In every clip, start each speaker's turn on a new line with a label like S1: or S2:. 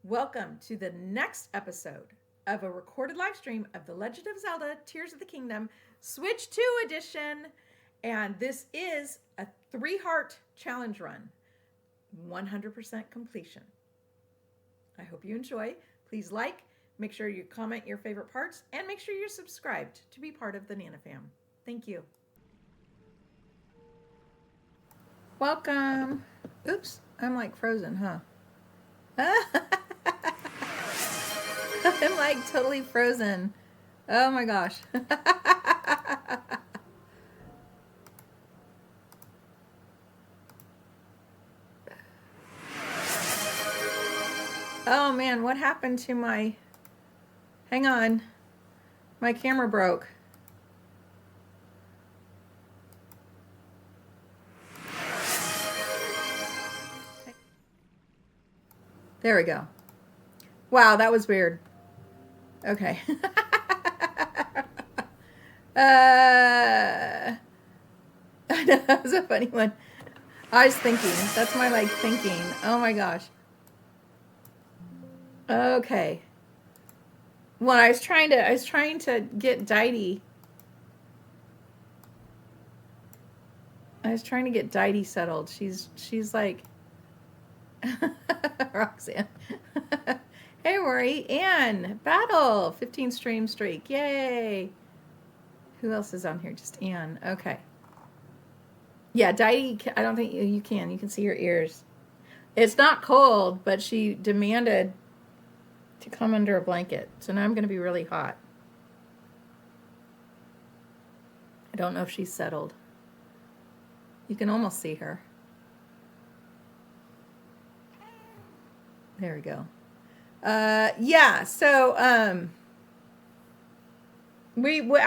S1: Welcome to the next episode of a recorded live stream of the Legend of Zelda-Tears of the Kingdom Switch 2 edition. And this is a 3-heart challenge run, 100% completion. I hope you enjoy. Please like, make sure you comment your favorite parts, and make sure you're subscribed to be part of the Nana fam. Thank you. Welcome. Oops, I'm like frozen, huh? I'm like totally frozen. Oh my gosh. Oh man, what happened to my... Hang on. My camera broke. There we go. Wow, that was weird. Okay. I know, that was a funny one. I was thinking. That's my like thinking. Oh my gosh. Okay. Well, I was trying to get Deity. I was trying to get Deity settled. She's like Roxanne. Hey, Rory. Anne. Battle. 15 stream streak. Yay. Who else is on here? Just Anne. Okay. Yeah, Deity, I don't think you can. You can see her ears. It's not cold, but she demanded to come under a blanket. So now I'm going to be really hot. I don't know if she's settled. You can almost see her. There we go. Yeah, so we were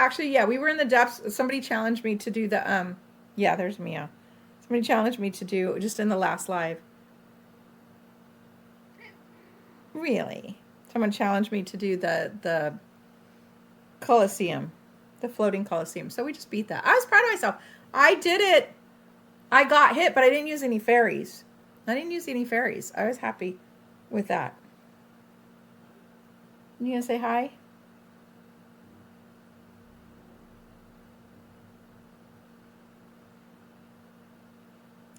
S1: in the depths. Somebody challenged me to do the yeah, there's Mia. Somebody challenged me to do just in the last live. Really? Someone challenged me to do the Coliseum, the floating Coliseum. So we just beat that. I was proud of myself. I did it. I got hit, but I didn't use any fairies. I was happy with that. You gonna say hi?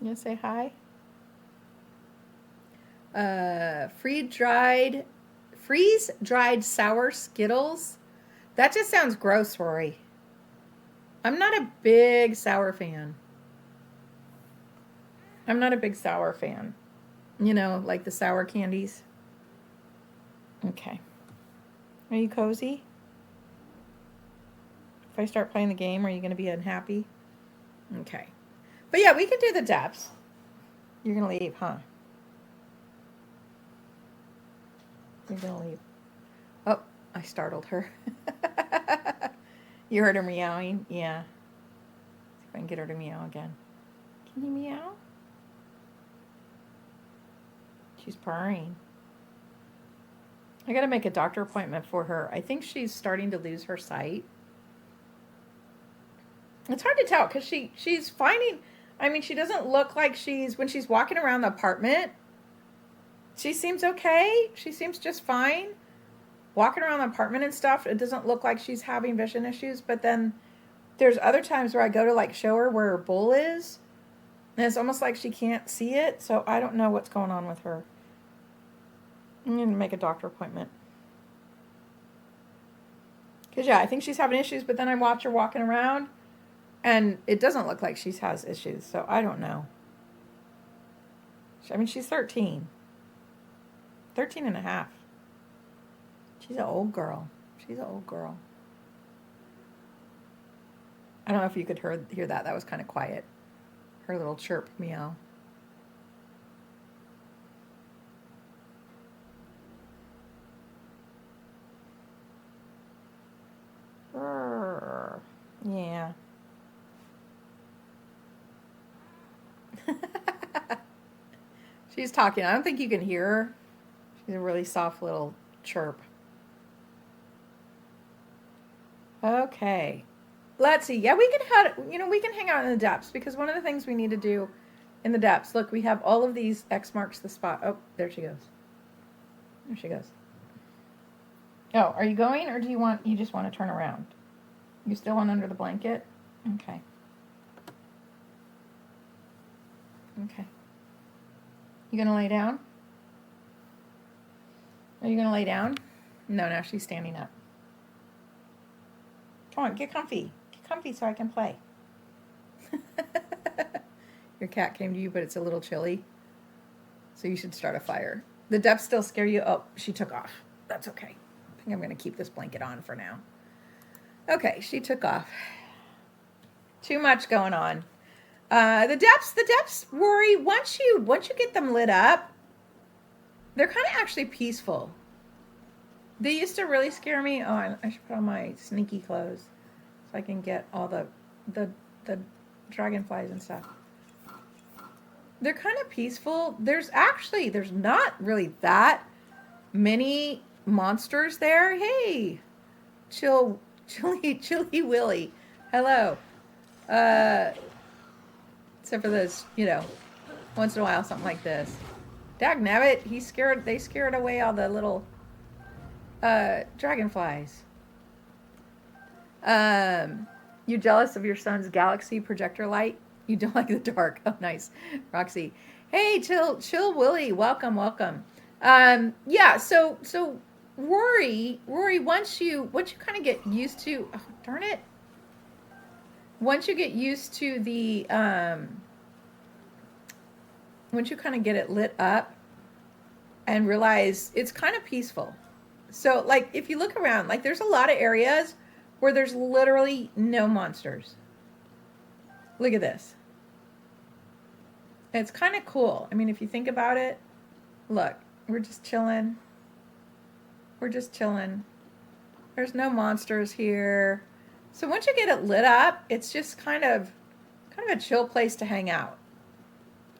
S1: You gonna say hi? Freeze-dried sour Skittles. That just sounds gross, Rory. I'm not a big sour fan. I'm not a big sour fan. You know, like the sour candies. Okay. Are you cozy? If I start playing the game, are you going to be unhappy? Okay. But yeah, we can do the depths. You're going to leave, huh? You're going to leave. Oh, I startled her. You heard her meowing? Yeah. See if I can get her to meow again. Can you meow? She's purring. I got to make a doctor appointment for her. I think she's starting to lose her sight. It's hard to tell because she's finding... I mean, she doesn't look like when she's walking around the apartment, she seems okay. She seems just fine. Walking around the apartment and stuff, it doesn't look like she's having vision issues. But then there's other times where I go to like show her where her bowl is, and it's almost like she can't see it. So I don't know what's going on with her. I'm going to make a doctor appointment. Because, yeah, I think she's having issues, but then I watch her walking around, and it doesn't look like she has issues, so I don't know. I mean, she's 13. 13 and a half. She's an old girl. I don't know if you could hear that. That was kind of quiet. Her little chirp meow. Yeah. She's talking. I don't think you can hear her. She's a really soft little chirp. Okay. Let's see. Yeah, we can hang out in the depths because one of the things we need to do in the depths, look, we have all of these X marks the spot. Oh, there she goes. There she goes. Oh, are you going, or you just want to turn around? You still want under the blanket? Okay. Okay. You gonna lay down? Are you gonna lay down? No, now she's standing up. Come on, get comfy. Get comfy so I can play. Your cat came to you, but it's a little chilly. So you should start a fire. The depths still scare you? Oh, she took off. That's okay. I think I'm going to keep this blanket on for now. Okay, she took off. Too much going on. The depths worry. Once you get them lit up, they're kind of actually peaceful. They used to really scare me. Oh, I should put on my sneaky clothes so I can get all the dragonflies and stuff. They're kind of peaceful. There's not really that many monsters there. Hey, chilly Willy. Hello. Except for those, once in a while something like this. Dagnabbit, they scared away all the little dragonflies. You jealous of your son's galaxy projector light? You don't like the dark. Oh, nice. Roxy. Hey, chill Willy. Welcome. Yeah, so Rory, once you kind of get used to, oh, darn it. Once you get used to the, once you kind of get it lit up and realize it's kind of peaceful. So, like, if you look around, like, there's a lot of areas where there's literally no monsters. Look at this. It's kind of cool. I mean, if you think about it, look, we're just chilling. There's no monsters here. So once you get it lit up, it's just kind of a chill place to hang out.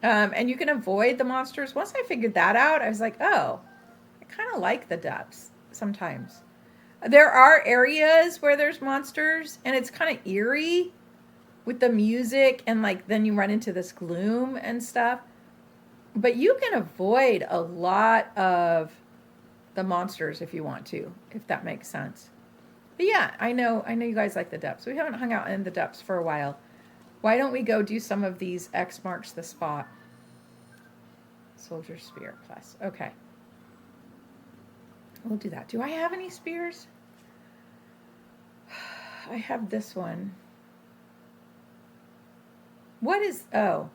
S1: And you can avoid the monsters. Once I figured that out, I was like, oh, I kind of like the depths sometimes. There are areas where there's monsters, and it's kind of eerie with the music, and like then you run into this gloom and stuff. But you can avoid a lot of the monsters if you want to, if that makes sense. But yeah, I know you guys like the depths. We haven't hung out in the depths for a while. Why don't we go do some of these X marks the spot? Soldier Spear plus. Okay. We'll do that. Do I have any spears? I have this one. What is, oh.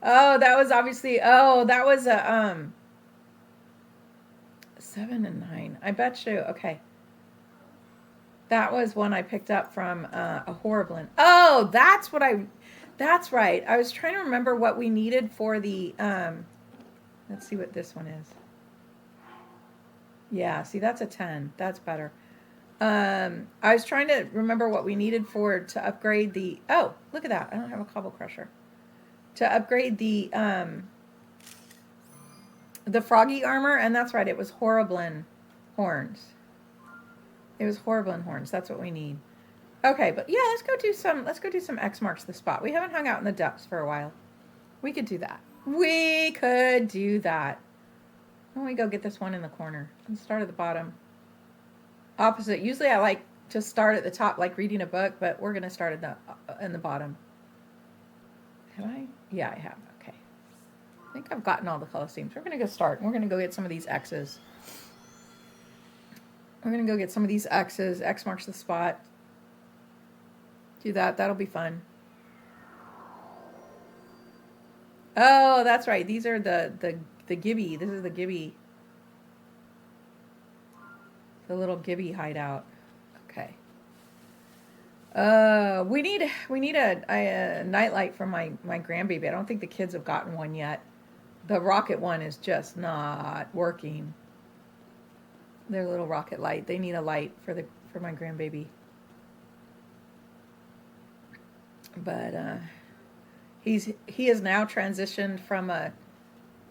S1: Oh, that was obviously, that was a, 7 and 9. I bet you, okay. That was one I picked up from a Horriblin. Oh, that's right. I was trying to remember what we needed for the, let's see what this one is. Yeah, see, that's a 10. That's better. I was trying to remember what we needed to upgrade the, oh, look at that. I don't have a cobble crusher. To upgrade the froggy armor, and that's right, it was Horriblin horns. That's what we need. Okay, but yeah, let's go do some X marks the spot. We haven't hung out in the depths for a while. We could do that. Why don't we go get this one in the corner and start at the bottom? Opposite. Usually I like to start at the top, like reading a book, but we're going to start in the bottom. Have I? Yeah, I have. Okay. I think I've gotten all the Colosseums. We're going to go start. We're going to go get some of these X's. X marks the spot. Do that. That'll be fun. Oh, that's right. These are the Gibby. This is the Gibby. The little Gibby hideout. Okay. We need a nightlight for my grandbaby. I don't think the kids have gotten one yet. The rocket one is just not working. Their little rocket light. They need a light for my grandbaby. But he has now transitioned from a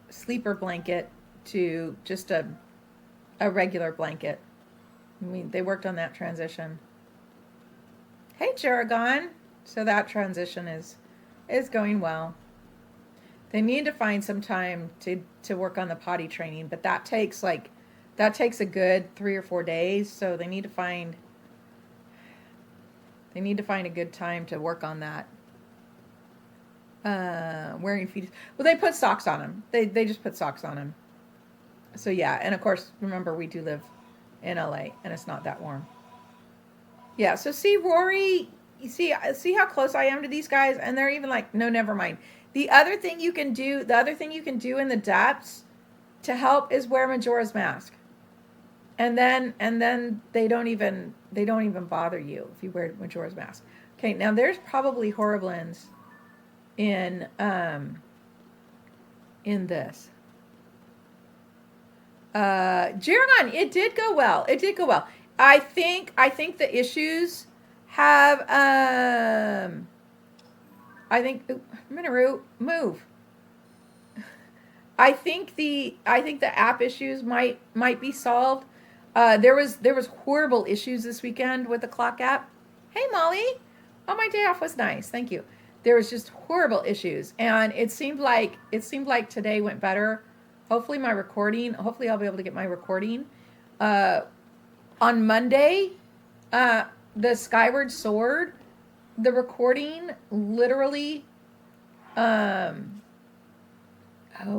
S1: sleeper blanket to just a regular blanket. I mean, they worked on that transition. Hey, Jaragon. So that transition is going well. They need to find some time to work on the potty training, but that takes a good 3 or 4 days. So they need to find a good time to work on that. Wearing feet. Well, they put socks on him. They just put socks on him. So yeah, and of course, remember we do live in LA, and it's not that warm. Yeah. So see, Rory, you see how close I am to these guys, and they're even like, no, never mind. The other thing you can do in the depths to help is wear Majora's Mask. And then they don't even bother you if you wear Majora's Mask. Okay, now there's probably Horriblins in this. Jiragon, it did go well. I think the issues have Minoru, move. I think the app issues might be solved. There was horrible issues this weekend with the clock app. Hey Molly, oh, my day off was nice, thank you. There was just horrible issues, and it seemed like today went better. Hopefully I'll be able to get my recording on Monday. The Skyward Sword, the recording literally. Oh,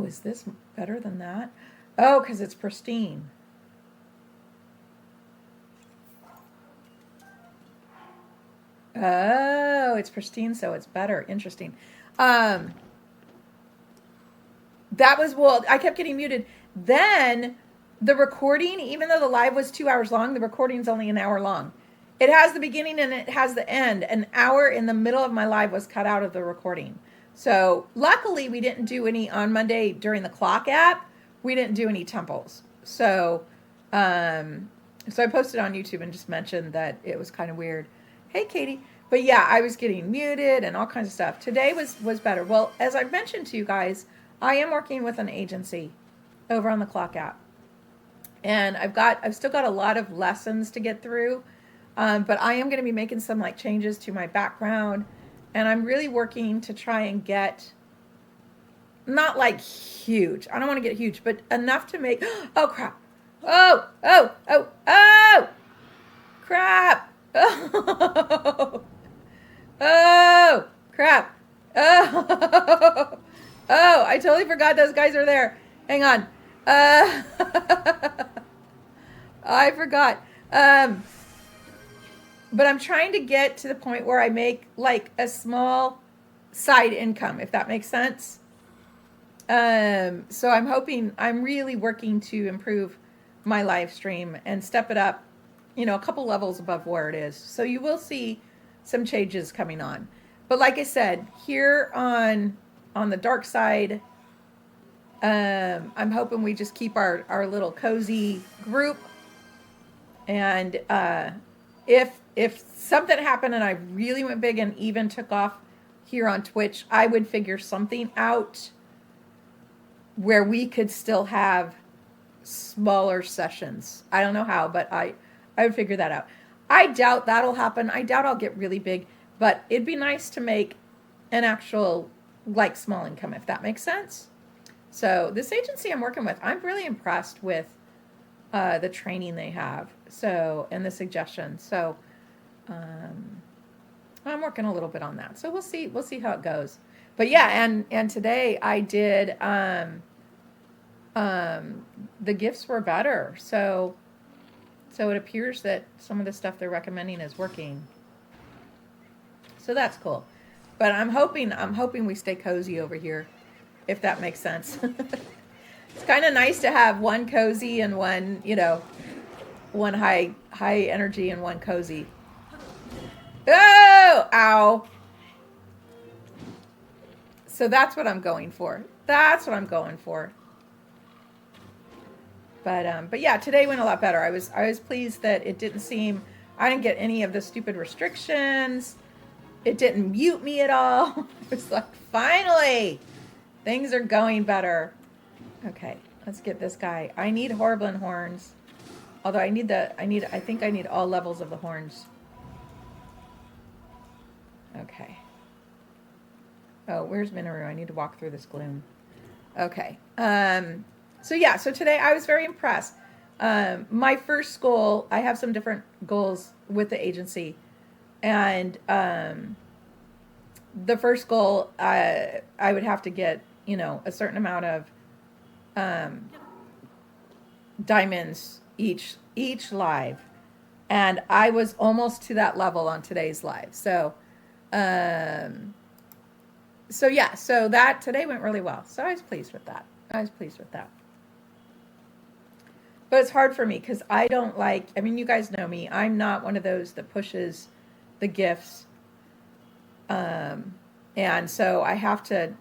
S1: is this better than that? Oh, because it's pristine. Oh, it's pristine, so it's better. Interesting. That was, well, I kept getting muted. Then the recording, even though the live was 2 hours long, the recording's only an hour long. It has the beginning and it has the end. An hour in the middle of my live was cut out of the recording. So luckily we didn't do any on Monday during the clock app. We didn't do any temples. So I posted on YouTube and just mentioned that it was kind of weird. Hey, Katie. But yeah, I was getting muted and all kinds of stuff. Today was better. Well, as I've mentioned to you guys, I am working with an agency over on the clock app. And I've still got a lot of lessons to get through. But I am going to be making some like changes to my background. And I'm really working to try and get, not like huge. I don't want to get huge, but enough to make, oh crap. Oh, crap. Oh, crap. Oh, I totally forgot those guys are there. Hang on. I forgot. But I'm trying to get to the point where I make like a small side income, if that makes sense. So I'm really working to improve my live stream and step it up, a couple levels above where it is. So you will see some changes coming on. But like I said, here on the dark side, I'm hoping we just keep our little cozy group. And if something happened and I really went big and even took off here on Twitch, I would figure something out where we could still have smaller sessions. I don't know how, but I would figure that out. I doubt that'll happen. I doubt I'll get really big, but it'd be nice to make an actual like small income, if that makes sense. So this agency I'm working with, I'm really impressed with the training they have. So, and the suggestions. So I'm working a little bit on that. So we'll see how it goes. But yeah, and today I did the gifts were better. So it appears that some of the stuff they're recommending is working. So that's cool. But I'm hoping we stay cozy over here, if that makes sense. It's kind of nice to have one cozy and one, one high energy and one cozy. Oh, ow. So that's what I'm going for. But yeah, today went a lot better. I was pleased that it didn't seem, I didn't get any of the stupid restrictions. It didn't mute me at all. It was like, finally, things are going better. Okay, let's get this guy. I need Horriblin horns. Although I think I need all levels of the horns. Okay. Oh, where's Minoru? I need to walk through this gloom. Okay. So yeah, so today I was very impressed. My first goal, I have some different goals with the agency. And the first goal, I would have to get, a certain amount of um, diamonds each live. And I was almost to that level on today's live. Um, so yeah, so that today went really well. So I was pleased with that. But it's hard for me because I don't like, I mean, you guys know me. I'm not one of those that pushes the gifts. And so I have to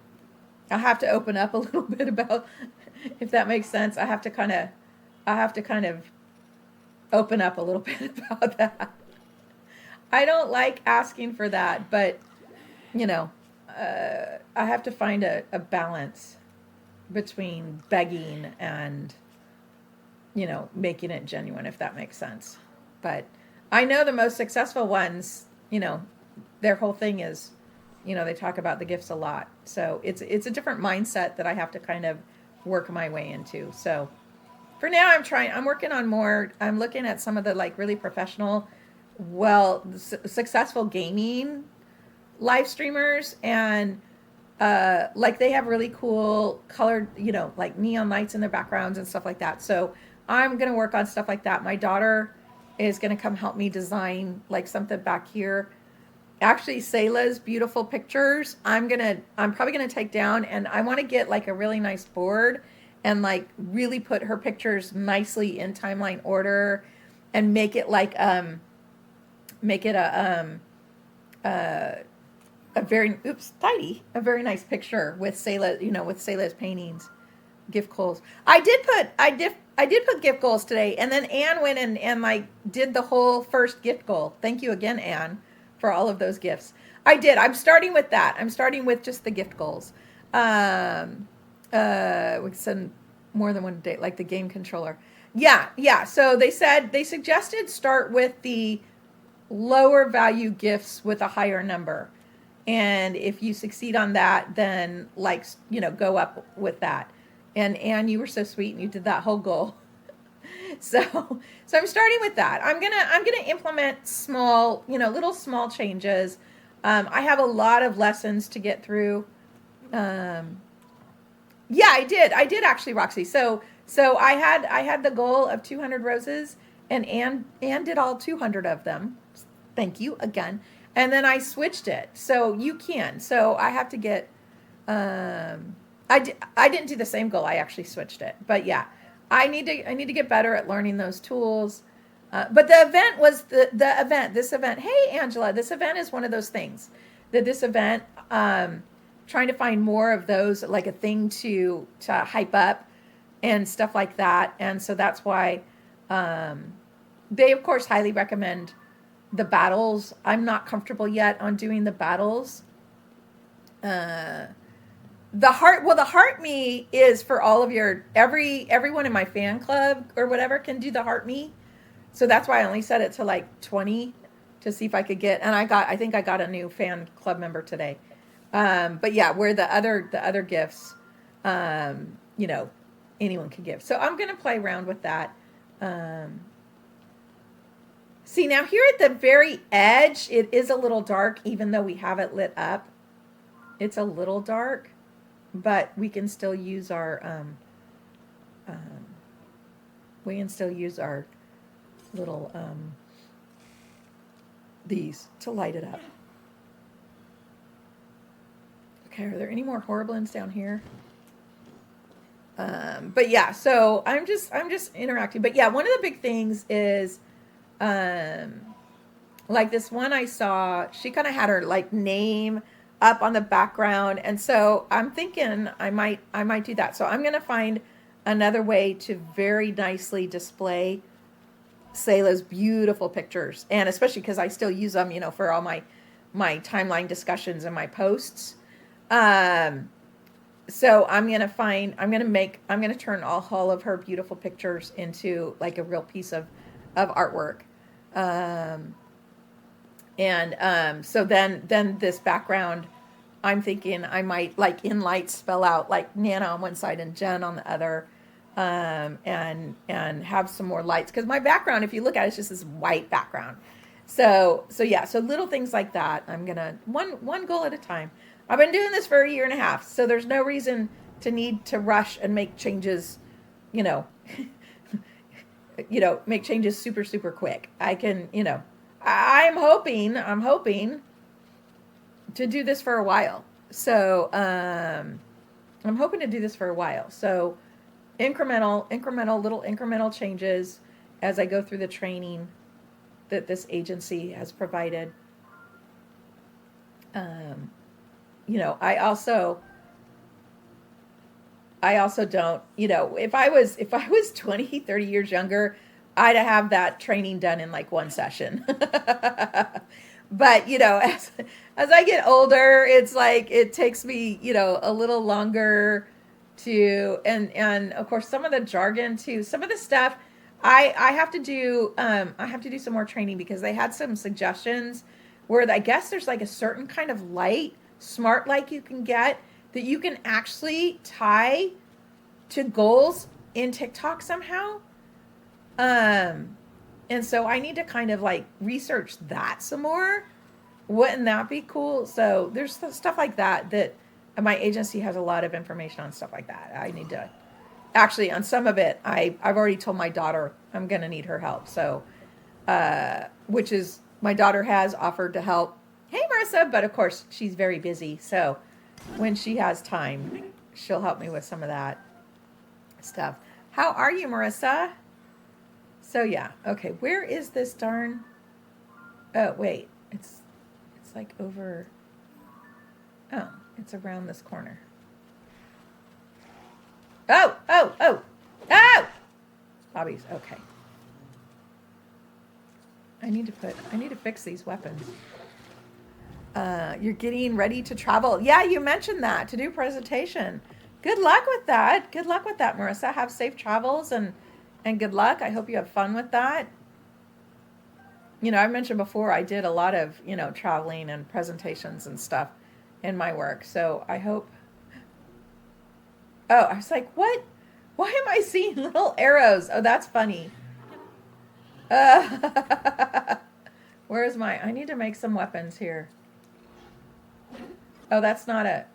S1: open up a little bit about, if that makes sense. I have to kind of open up a little bit about that. I don't like asking for that, but I have to find a balance between begging and making it genuine, if that makes sense. But I know the most successful ones, their whole thing is, they talk about the gifts a lot. So it's a different mindset that I have to kind of work my way into. So for now, I'm working on more. I'm looking at some of the like really professional, successful gaming live streamers, and like they have really cool colored, like neon lights in their backgrounds and stuff like that. So I'm going to work on stuff like that. My daughter is going to come help me design like something back here. Actually, Selah's beautiful pictures, I'm probably going to take down, and I want to get like a really nice board and like really put her pictures nicely in timeline order and make it like, make it a very, a very nice picture with Selah, with Selah's paintings, gift goals. I did put gift goals today, and then Anne went and like did the whole first gift goal. Thank you again, Anne, for all of those gifts. I did. I'm starting with that. I'm starting with just the gift goals. We can send more than one date, like the game controller. Yeah. So they suggested start with the lower value gifts with a higher number. And if you succeed on that, then like, go up with that. And Anne, you were so sweet and you did that whole goal. So I'm starting with that. I'm gonna implement small, little small changes. I have a lot of lessons to get through. Yeah, I did actually, Roxy. So I had the goal of 200 roses, and Anne did all 200 of them. Thank you again. And then I switched it, so you can. So I have to get. I didn't do the same goal. I actually switched it, but yeah. I need to get better at learning those tools. But the event was this event. Hey, Angela, this event is one of those things. This event, trying to find more of those, like a thing to hype up and stuff like that. And so that's why they, of course, highly recommend the battles. I'm not comfortable yet on doing the battles. The heart me is for all of your, everyone in my fan club or whatever can do the heart me. So that's why I only set it to like 20 to see if I could get, and I think I got a new fan club member today. But yeah, where the other gifts, anyone can give. So I'm going to play around with that. See, now here at the very edge, it is a little dark, even though we have it lit up. It's a little dark. But we can still use our little these to light it up. Okay, are there any more Horriblins down here? But yeah, so I'm just interacting. But yeah, one of the big things is like this one I saw, she kind of had her like name up on the background, and so I'm thinking I might do that. So I'm gonna find another way to very nicely display Selah's beautiful pictures, and especially because I still use them, for all my timeline discussions and my posts. So I'm gonna turn all of her beautiful pictures into like a real piece of artwork. So then this background I'm thinking I might like in lights spell out like Nana on one side and Jen on the other, and have some more lights, because my background, if you look at it, it's just this white background. So yeah, so little things like that. I'm gonna one goal at a time. I've been doing this for a year and a half, so there's no reason to need to rush and make changes, you know, make changes super quick. I can, I'm hoping to do this for a while. So I'm hoping to do this for a while. So little incremental changes as I go through the training that this agency has provided. I also don't, if I was 20, 30 years younger, I'd have that training done in like one session. But, as I get older, it's like, it takes me, a little longer to, and of course, some of the jargon too, some of the stuff I have to do some more training, because they had some suggestions where I guess there's like a certain kind of light, smart light you can get that you can actually tie to goals in TikTok somehow. And so I need to kind of like research that some more. Wouldn't that be cool? So there's stuff like that my agency has a lot of information on, stuff like that. I need to, actually, on some of it, I've already told my daughter I'm going to need her help. So, which is, my daughter has offered to help. Hey, Marissa, but of course she's very busy. So when she has time, she'll help me with some of that stuff. How are you, Marissa? So yeah, okay. Where is this darn? Oh wait, it's like over. Oh, it's around this corner. Oh! Bobby's okay. I need to fix these weapons. You're getting ready to travel. Yeah, you mentioned that, to do presentation. Good luck with that. Good luck with that, Marissa. Have safe travels and good luck. I hope you have fun with that. I mentioned before, I did a lot of, traveling and presentations and stuff in my work. So I hope. Oh, I was like, what? Why am I seeing little arrows? Oh, that's funny. Where's I need to make some weapons here. Oh, that's not a.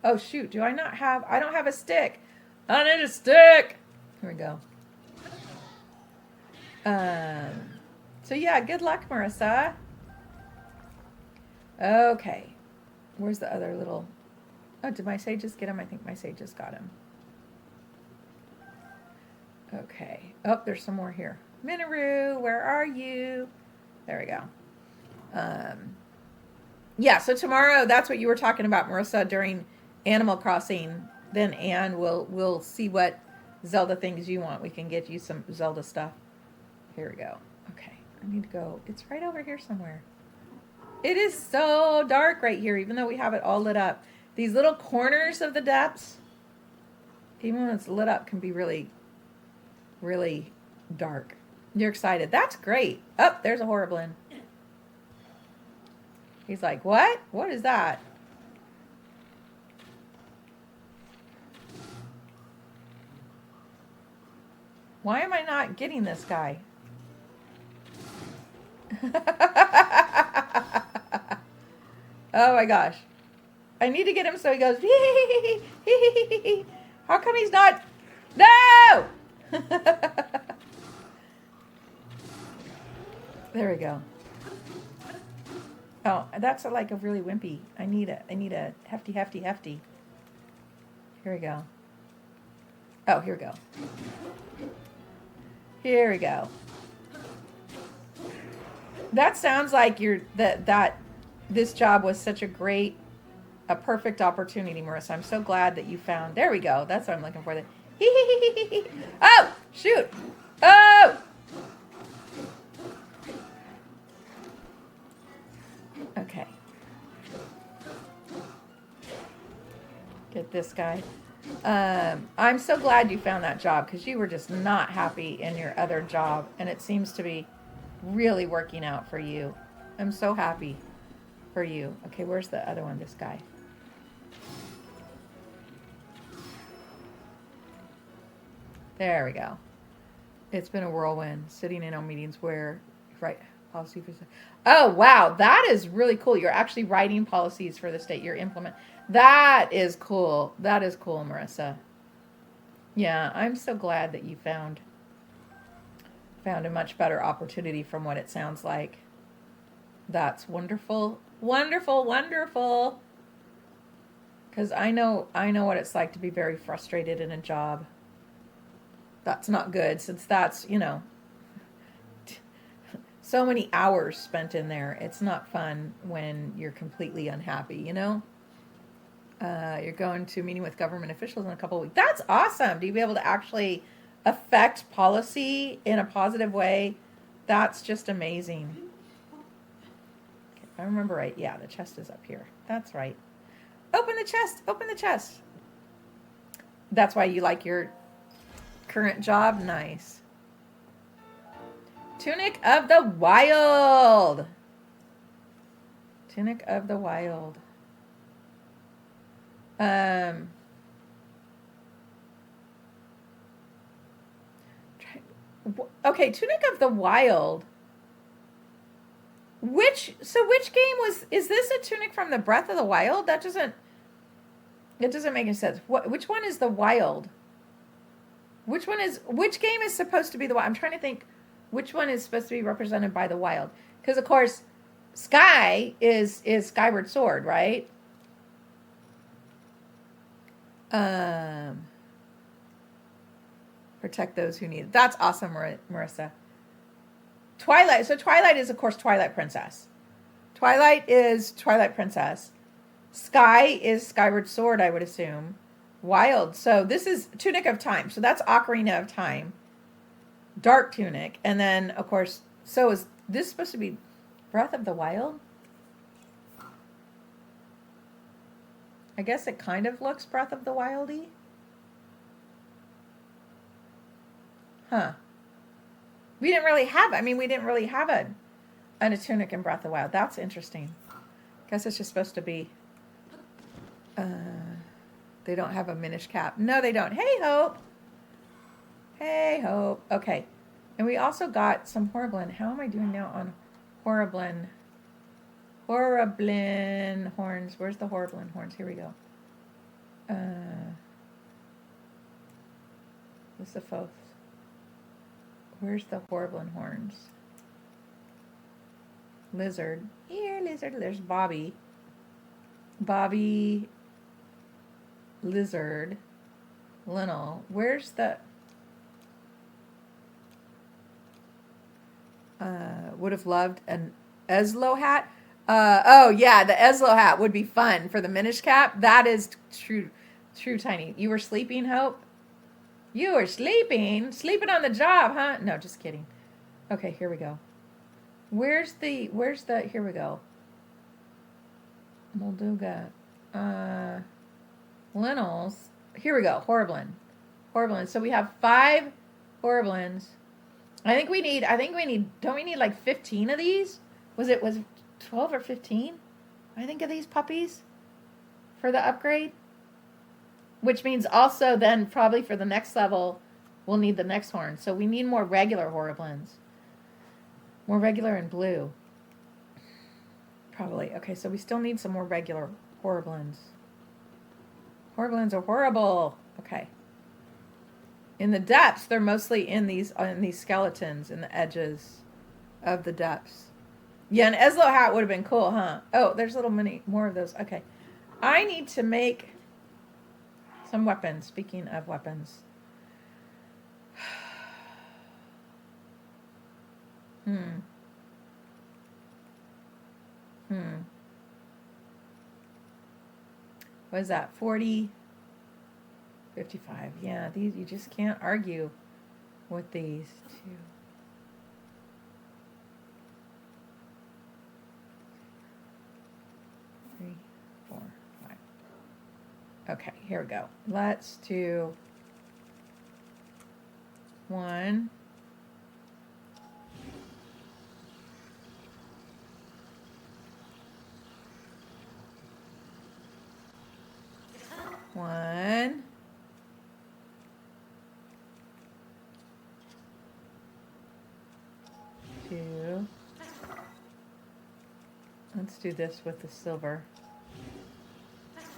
S1: Oh, shoot. I don't have a stick. I need a stick. Here we go. So yeah, good luck, Marissa. Okay. Where's the other little... Oh, did my sages get him? I think my sages got him. Okay. Oh, there's some more here. Minoru, where are you? There we go. Yeah, so tomorrow, that's what you were talking about, Marissa, during Animal Crossing. Then Anne will see what Zelda things you want. We can get you some Zelda stuff. Here we go. Okay, I need to go. It's right over here somewhere. It is so dark right here, even though we have it all lit up. These little corners of the depths, even when it's lit up, can be really, really dark. You're excited. That's great. Oh, there's a Horriblin. He's like, what? What is that? Why am I not getting this guy? Oh my gosh. I need to get him so he goes, hee hee hee hee. How come he's not? No! There we go. Oh, that's like a really wimpy. I need a hefty. Here we go. Oh, here we go. Here we go. That sounds like this job was such a perfect opportunity, Marissa. I'm so glad that you found. There we go. That's what I'm looking for. Oh, shoot. Oh. Okay. Get this guy. I'm so glad you found that job, because you were just not happy in your other job, and it seems to be really working out for you. I'm so happy for you. Okay, where's the other one? This guy. There we go. It's been a whirlwind sitting in on meetings where, right, policy for. Oh, wow. That is really cool. You're actually writing policies for the state. You're implementing. That is cool. That is cool, Marissa. Yeah, I'm so glad that you found a much better opportunity from what it sounds like. That's wonderful. Wonderful, wonderful. Because I know what it's like to be very frustrated in a job. That's not good, since that's, you know, so many hours spent in there. It's not fun when you're completely unhappy, you know? You're going to a meeting with government officials in a couple of weeks. That's awesome. Do you be able to actually affect policy in a positive way? That's just amazing. Okay, if I remember right, yeah, the chest is up here. That's right. Open the chest. Open the chest. That's why you like your current job? Nice. Tunic of the Wild. Tunic of the Wild. Okay, Tunic of the Wild. Which game is this a Tunic from the Breath of the Wild? It doesn't make any sense. Which one is the Wild? Which game is supposed to be the Wild? I'm trying to think which one is supposed to be represented by the Wild. Because of course, Sky is Skyward Sword, right? Protect those who need it. That's awesome, Marissa. Twilight. So Twilight is, of course, Twilight Princess. Twilight is Twilight Princess. Sky is Skyward Sword, I would assume. Wild. So this is Tunic of Time. So that's Ocarina of Time. Dark Tunic. And then, of course, so is this supposed to be Breath of the Wild? I guess it kind of looks Breath of the Wild-y. Huh. We didn't really have a Tunic in Breath of the Wild. That's interesting. Guess it's just supposed to be. They don't have a Minish cap. No, they don't. Hey, Hope. Hey, Hope. Okay. And we also got some Horriblin. How am I doing now on Horriblin? Horriblin horns. Where's the Horriblin horns? Here we go. What's the Foth? Where's the Horriblin horns? Lizard. Here, Lizard. There's Bobby. Bobby. Lizard. Linnell. Where's the... would have loved an Eslo hat. Oh, yeah, the Eslo hat would be fun for the Minish cap. That is true, Tiny. You were sleeping, Hope? You were sleeping? Sleeping on the job, huh? No, just kidding. Okay, here we go. Where's the, here we go. Molduga. Linnell's. Here we go, Horriblin. So we have 5 Horriblins. I think we need, don't we need like 15 of these? Was it 12 or 15? I think of these puppies for the upgrade. Which means also then probably for the next level, we'll need the next horn. So we need more regular Horriblins. More regular and blue. Probably. Okay, so we still need some more regular Horriblins. Horriblins are horrible. Okay. In the depths, they're mostly in these skeletons in the edges of the depths. Yeah, an Eslo hat would have been cool, huh? Oh, there's little mini more of those. Okay. I need to make some weapons. Speaking of weapons. What is that? 40, 55. Yeah, these, you just can't argue with these two. Three, 4, 5. Okay, here we go. Let's do 1. 1. Two. Let's do this with the silver.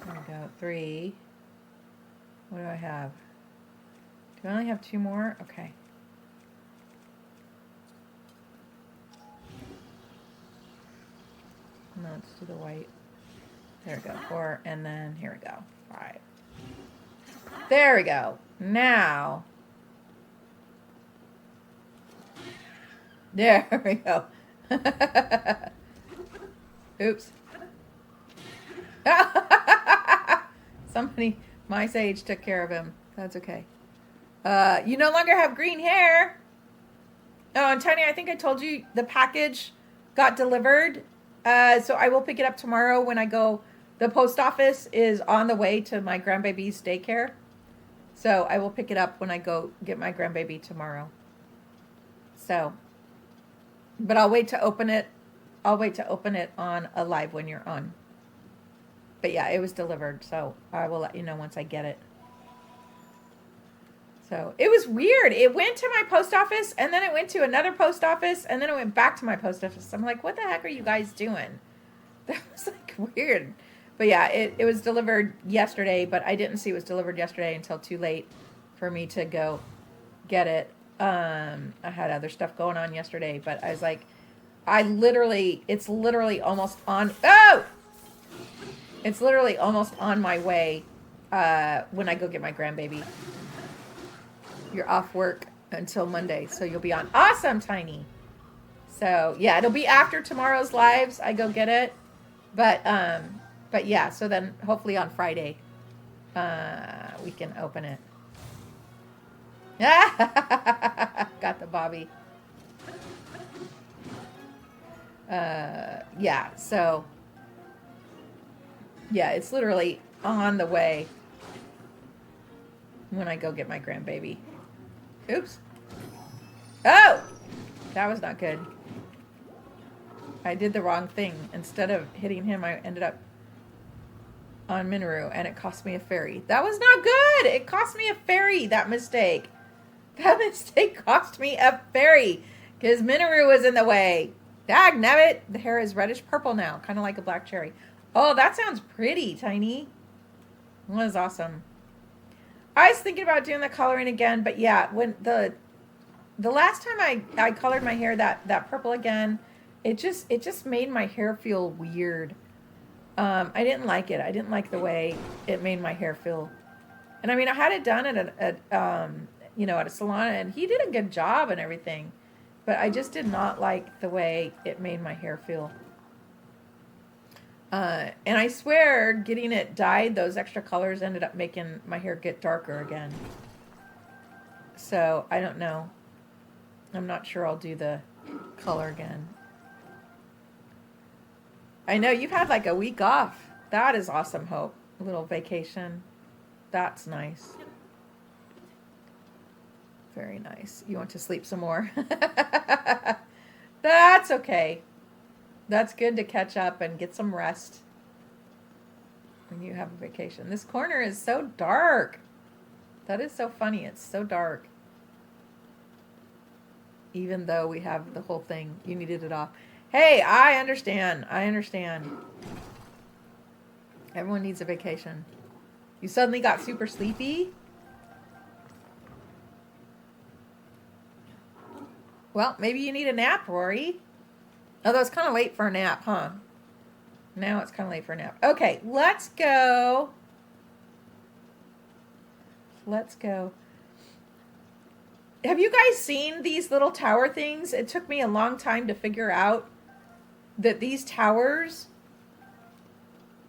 S1: There we go. 3. What do I have? Do I only have 2 more? Okay. No, let's do the white. There we go. 4, and then here we go. 5. There we go. Now. There we go. Oops. Somebody my age took care of him. That's okay. You no longer have green hair. Oh, and Tiny, I think I told you the package got delivered. So I will pick it up tomorrow when I go. The post office is on the way to my grandbaby's daycare. So I will pick it up when I go get my grandbaby tomorrow. So, but I'll wait to open it. I'll wait to open it on a live when you're on. But yeah, it was delivered. So I will let you know once I get it. So it was weird. It went to my post office and then it went to another post office and then it went back to my post office. I'm like, what the heck are you guys doing? That was like weird. But yeah, it was delivered yesterday, but I didn't see it was delivered yesterday until too late for me to go get it. I had other stuff going on yesterday, but I was like, it's literally almost on, it's literally almost on my way when I go get my grandbaby. You're off work until Monday, so you'll be on. Awesome, Tiny. So yeah, it'll be after tomorrow's lives. I go get it, but yeah. So then hopefully on Friday, we can open it. Got the Bobby. Yeah. So yeah, it's literally on the way when I go get my grandbaby. Oops. Oh! That was not good. I did the wrong thing. Instead of hitting him, I ended up on Minoru, and it cost me a fairy. That was not good! It cost me a fairy, that mistake. That mistake cost me a fairy, because Minoru was in the way. Dagnabbit! The hair is reddish-purple now, kind of like a black cherry. Oh, that sounds pretty, Tiny. That was awesome. I was thinking about doing the coloring again, but yeah, when the last time I colored my hair that purple again, it just made my hair feel weird. I didn't like it. I didn't like the way it made my hair feel. And I mean, I had it done at a salon, and he did a good job and everything, but I just did not like the way it made my hair feel. And I swear, getting it dyed, those extra colors ended up making my hair get darker again. So, I don't know. I'm not sure I'll do the color again. I know you've had like a week off. That is awesome, Hope. A little vacation. That's nice. Very nice. You want to sleep some more? That's okay. That's good to catch up and get some rest when you have a vacation. This corner is so dark. That is so funny. It's so dark. Even though we have the whole thing, you needed it off. Hey, I understand. I understand. Everyone needs a vacation. You suddenly got super sleepy? Well, maybe you need a nap, Rory. Although it's kind of late for a nap, huh? Now it's kind of late for a nap. Okay, let's go. Let's go. Have you guys seen these little tower things? It took me a long time to figure out that these towers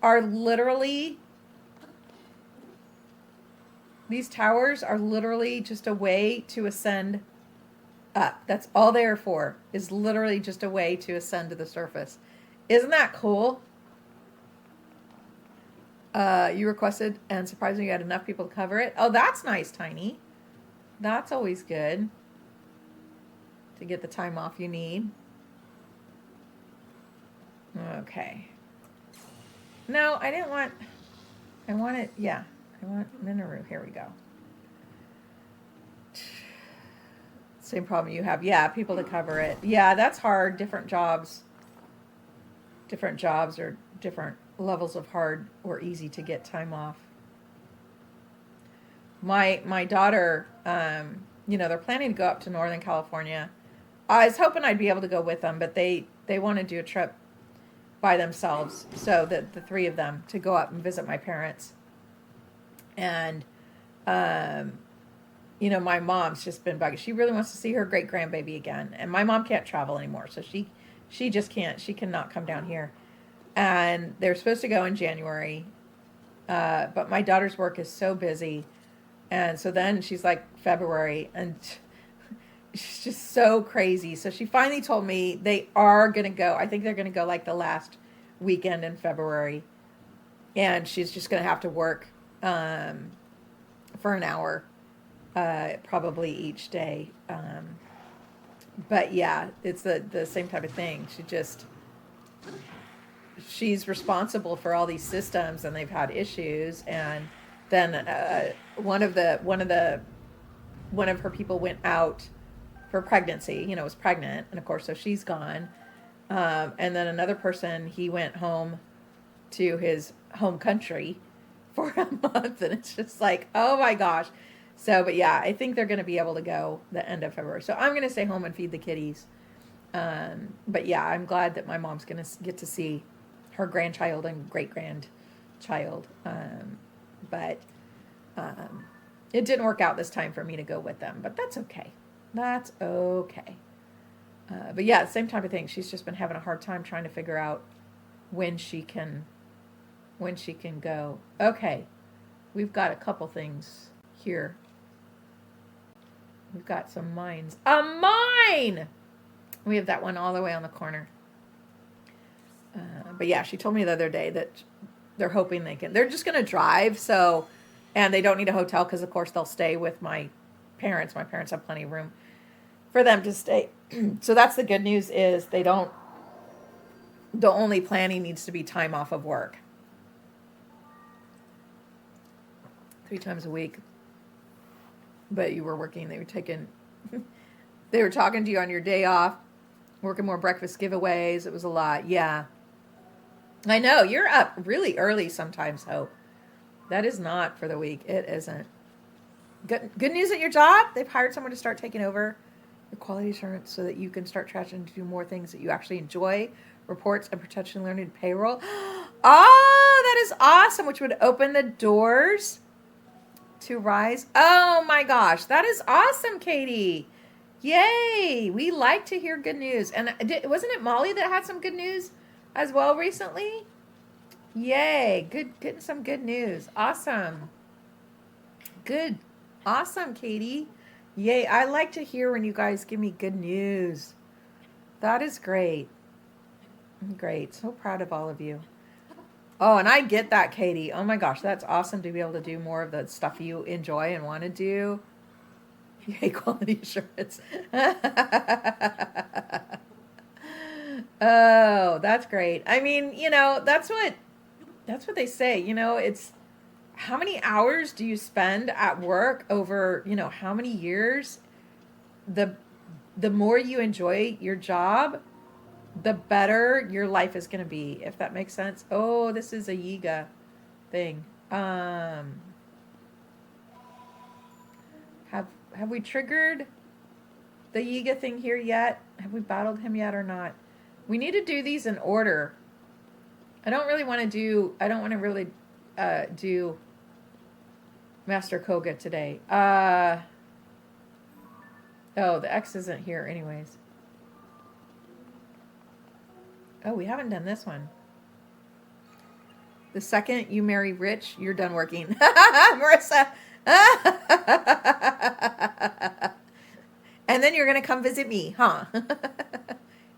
S1: are literally just a way to ascend up. That's all they're for, is literally just a way to ascend to the surface. Isn't that cool? You requested, and surprisingly you had enough people to cover it. Oh, that's nice, Tiny. That's always good to get the time off you need. Okay. No, I didn't want, I wanted, yeah. I want Minoru. Here we go. Same problem you have. Yeah, people to cover it. Yeah, that's hard. Different jobs are different levels of hard or easy to get time off. My daughter, they're planning to go up to Northern California. I was hoping I'd be able to go with them, but they want to do a trip by themselves. So the three of them to go up and visit my parents. And, my mom's just been bugging. She really wants to see her great grandbaby again. And my mom can't travel anymore. So she just can't. She cannot come down here. And they're supposed to go in January. But my daughter's work is so busy. And so then she's like February. And she's just so crazy. So she finally told me they are going to go. I think they're going to go like the last weekend in February. And she's just going to have to work for an hour, probably each day. But yeah, it's the same type of thing. She's responsible for all these systems, and they've had issues. And then one of her people went out for pregnancy, was pregnant. And of course, so she's gone. And then another person, he went home to his home country for a month. And it's just like, oh my gosh. So, but yeah, I think they're going to be able to go the end of February. So I'm going to stay home and feed the kitties. But yeah, I'm glad that my mom's going to get to see her grandchild and great-grandchild. But it didn't work out this time for me to go with them. But that's okay. That's okay. But yeah, same type of thing. She's just been having a hard time trying to figure out when she can go. Okay. We've got a couple things here. We've got some mines. A mine! We have that one all the way on the corner. But yeah, she told me the other day that they're hoping they're just going to drive. So, and they don't need a hotel because, of course, they'll stay with my parents. My parents have plenty of room for them to stay. So that's the good news is the only planning needs to be time off of work. 3 times a week. But you were working, they were talking to you on your day off, working more breakfast giveaways. It was a lot. Yeah. I know, you're up really early sometimes, Hope. That is not for the week. It isn't. Good news at your job. They've hired someone to start taking over your quality assurance so that you can start trashing to do more things that you actually enjoy. Reports and potentially learning payroll. Oh, that is awesome, which would open the doors to rise. Oh my gosh, that is awesome, Katie. Yay, we like to hear good news. And wasn't it Molly that had some good news as well recently? Yay, getting some good news. Awesome. Good. Awesome, Katie. Yay, I like to hear when you guys give me good news. That is great. Great, so proud of all of you. Oh, and I get that, Katie. Oh my gosh, that's awesome to be able to do more of the stuff you enjoy and want to do. Yay, quality assurance. Oh, that's great. I mean, that's what they say. It's how many hours do you spend at work over, how many years? The more you enjoy your job, the better your life is going to be, if that makes sense. Oh, this is a Yiga thing. Have we triggered the Yiga thing here yet? Have we battled him yet or not? We need to do these in order. I don't want to really do Master Koga today. Oh, the X isn't here anyways. Oh, we haven't done this one. The second you marry rich, you're done working. Marissa. And then you're going to come visit me, huh?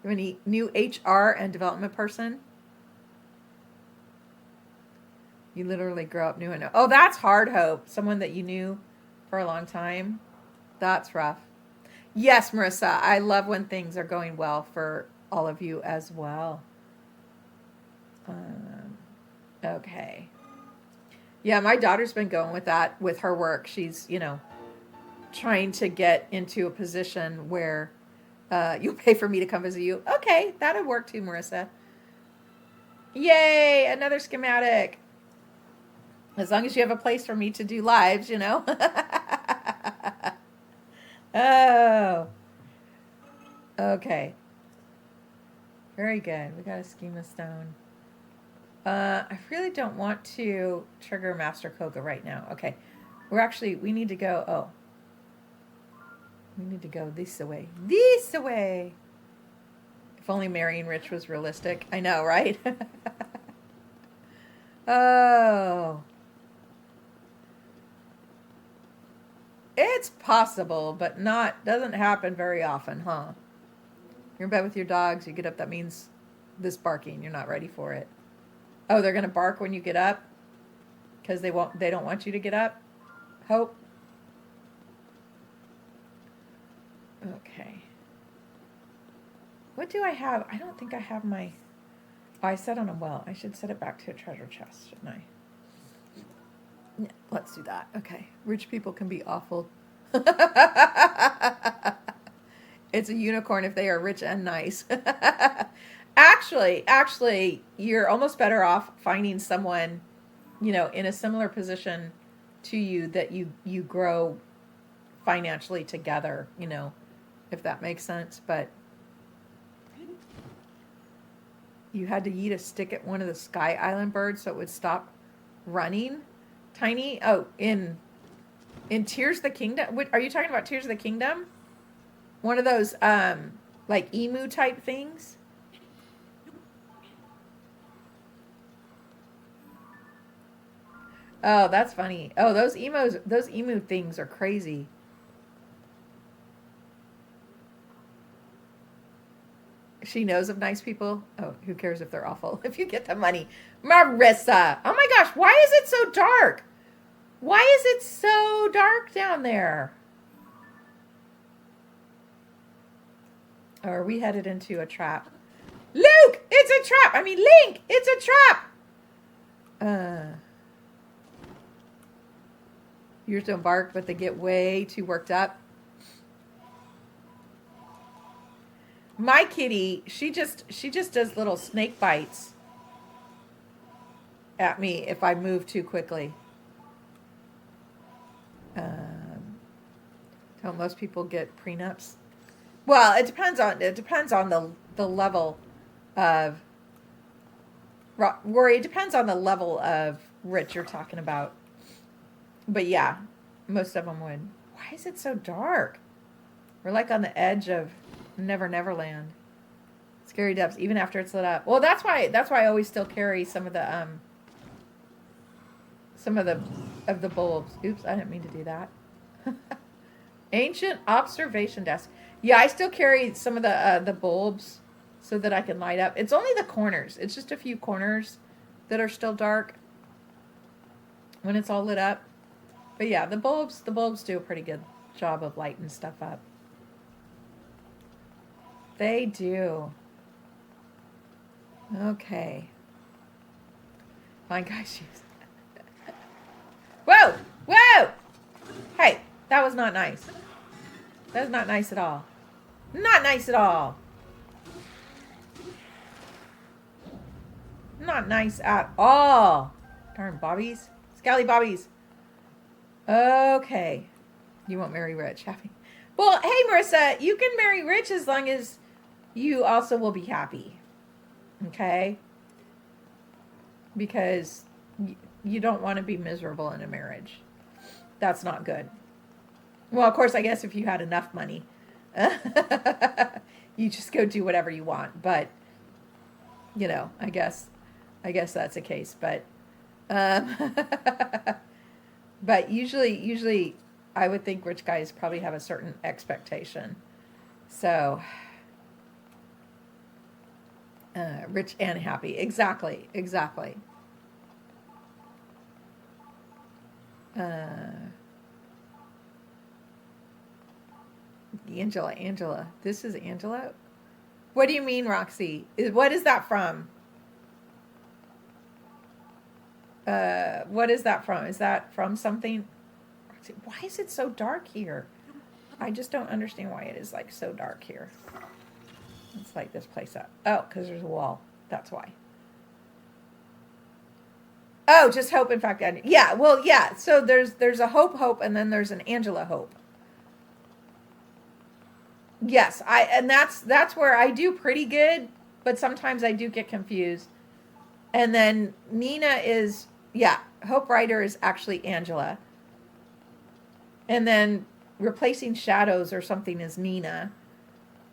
S1: You're a new HR and development person. You literally grow up new and new. Oh, that's hard, Hope. Someone that you knew for a long time. That's rough. Yes, Marissa. I love when things are going well for all of you as well. Okay. Yeah, my daughter's been going with that with her work. She's, trying to get into a position where you'll pay for me to come visit you. Okay, that'd work too, Marissa. Yay, another schematic. As long as you have a place for me to do lives, Oh. Okay. Very good. We got a schema stone. I really don't want to trigger Master Koga right now. Okay. We need to go, we need to go this way. This way. If only marrying rich was realistic. I know, right? Oh. It's possible, but doesn't happen very often, huh? You're in bed with your dogs, you get up, that means this barking, you're not ready for it. Oh, they're going to bark when you get up? Because they don't want you to get up? Hope? Okay. What do I have? I don't think I have my... Oh, I set on a well. I should set it back to a treasure chest, shouldn't I? Yeah, let's do that. Okay. Rich people can be awful. It's a unicorn if they are rich and nice. Actually, you're almost better off finding someone, in a similar position to you that you grow financially together, if that makes sense. But you had to eat a stick at one of the Sky Island birds so it would stop running. Tiny, in Tears of the Kingdom. Are you talking about Tears of the Kingdom? One of those like emu type things. Oh, that's funny. Oh, those emu things are crazy. She knows of nice people. Oh, who cares if they're awful? If you get the money. Marissa. Oh my gosh, why is it so dark? Why is it so dark down there? Or are we headed into a trap? Luke, it's a trap. I mean, Link, it's a trap. Yours don't bark, but they get way too worked up. My kitty, she just does little snake bites at me if I move too quickly. Don't most people get prenups? Well, it depends on the level of worry. It depends on the level of rich you're talking about. But yeah, most of them would. Why is it so dark? We're like on the edge of Neverland. Scary depths, even after it's lit up. Well, that's why I always still carry some of the bulbs. Oops, I didn't mean to do that. Ancient observation desk. Yeah, I still carry some of the bulbs so that I can light up. It's only the corners. It's just a few corners that are still dark when it's all lit up. But yeah, the bulbs do a pretty good job of lighting stuff up. They do. Okay. Fine, guys. Whoa! Whoa! Hey, that was not nice. That was not nice at all. Not nice at all. Not nice at all. Darn bobbies. Scally bobbies. Okay. You won't marry rich. Happy. Well, hey, Marissa, you can marry rich as long as you also will be happy. Okay? Because you don't want to be miserable in a marriage. That's not good. Well, of course, I guess if you had enough money, you just go do whatever you want. But, I guess that's the case. But, but usually I would think rich guys probably have a certain expectation. So, rich and happy. Exactly. Angela. This is Angela? What do you mean, Roxy? What is that from? What is that from? Is that from something? Why is it so dark here? I just don't understand why it is like so dark here. Let's light this place up. Oh, because there's a wall. That's why. Oh, just Hope. In fact, yeah. Well, yeah. So there's a Hope, and then there's an Angela Hope. Yes, and that's where I do pretty good, but sometimes I do get confused. And then Nina is, yeah, Hope Rider is actually Angela. And then replacing Shadows or something is Nina.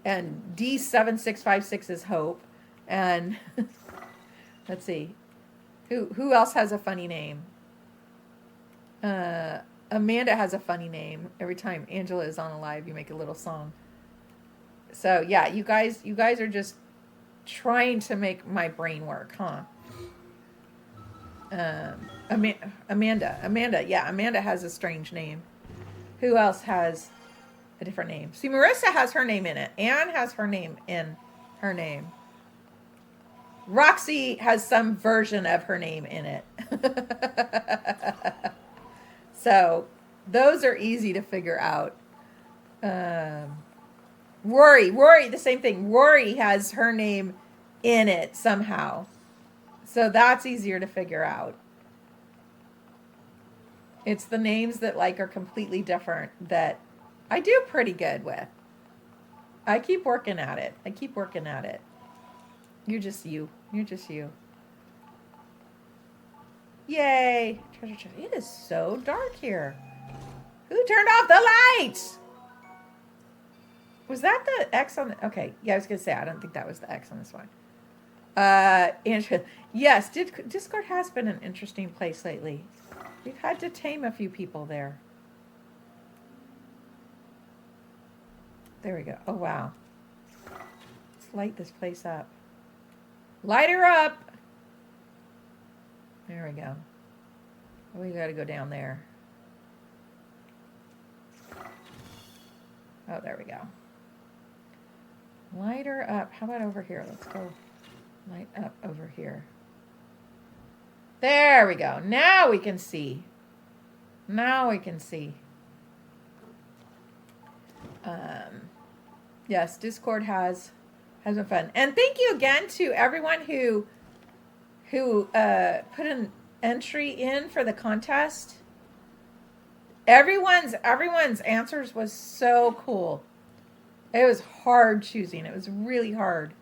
S1: And D7656 is Hope. And let's see. Who else has a funny name? Amanda has a funny name. Every time Angela is on a live, you make a little song. So yeah, you guys are just trying to make my brain work, huh? Amanda, yeah, Amanda has a strange name. Who else has a different name? See, Marissa has her name in it. Anne has her name in her name. Roxy has some version of her name in it. So those are easy to figure out. Rory, the same thing. Rory has her name in it somehow. So that's easier to figure out. It's the names that like are completely different that I do pretty good with. I keep working at it. You're just you. Yay. Treasure chest. It is so dark here. Who turned off the lights? Was that the X on the... Okay, yeah, I was going to say, I don't think that was the X on this one. Andrea, yes, Discord has been an interesting place lately. We've had to tame a few people there. There we go. Oh, wow. Let's light this place up. Light her up! There we go. We got to go down there. Oh, there we go. Light her up. How about over here? Let's go light up over here. There we go. Now we can see. Yes, Discord has been fun. And thank you again to everyone who put an entry in for the contest. Everyone's answers was so cool. It was hard choosing. It was really hard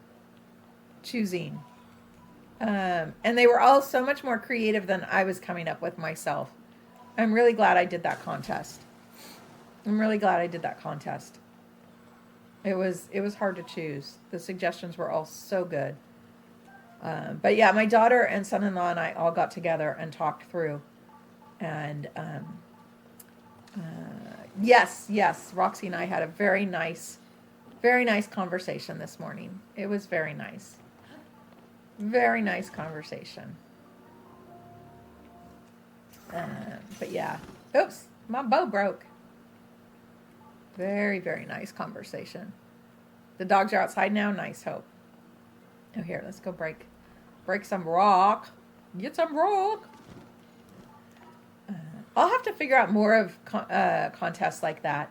S1: choosing. And they were all so much more creative than I was coming up with myself. I'm really glad I did that contest. It was hard to choose. The suggestions were all so good. But yeah, my daughter and son-in-law and I all got together and talked through. And yes, Roxy and I had a very nice conversation this morning. It was very nice. Very nice conversation. But yeah. Oops, my bow broke. Very, very nice conversation. The dogs are outside now. Nice, Hope. Oh, here, let's go break some rock. Get some rock. I'll have to figure out more of contests like that.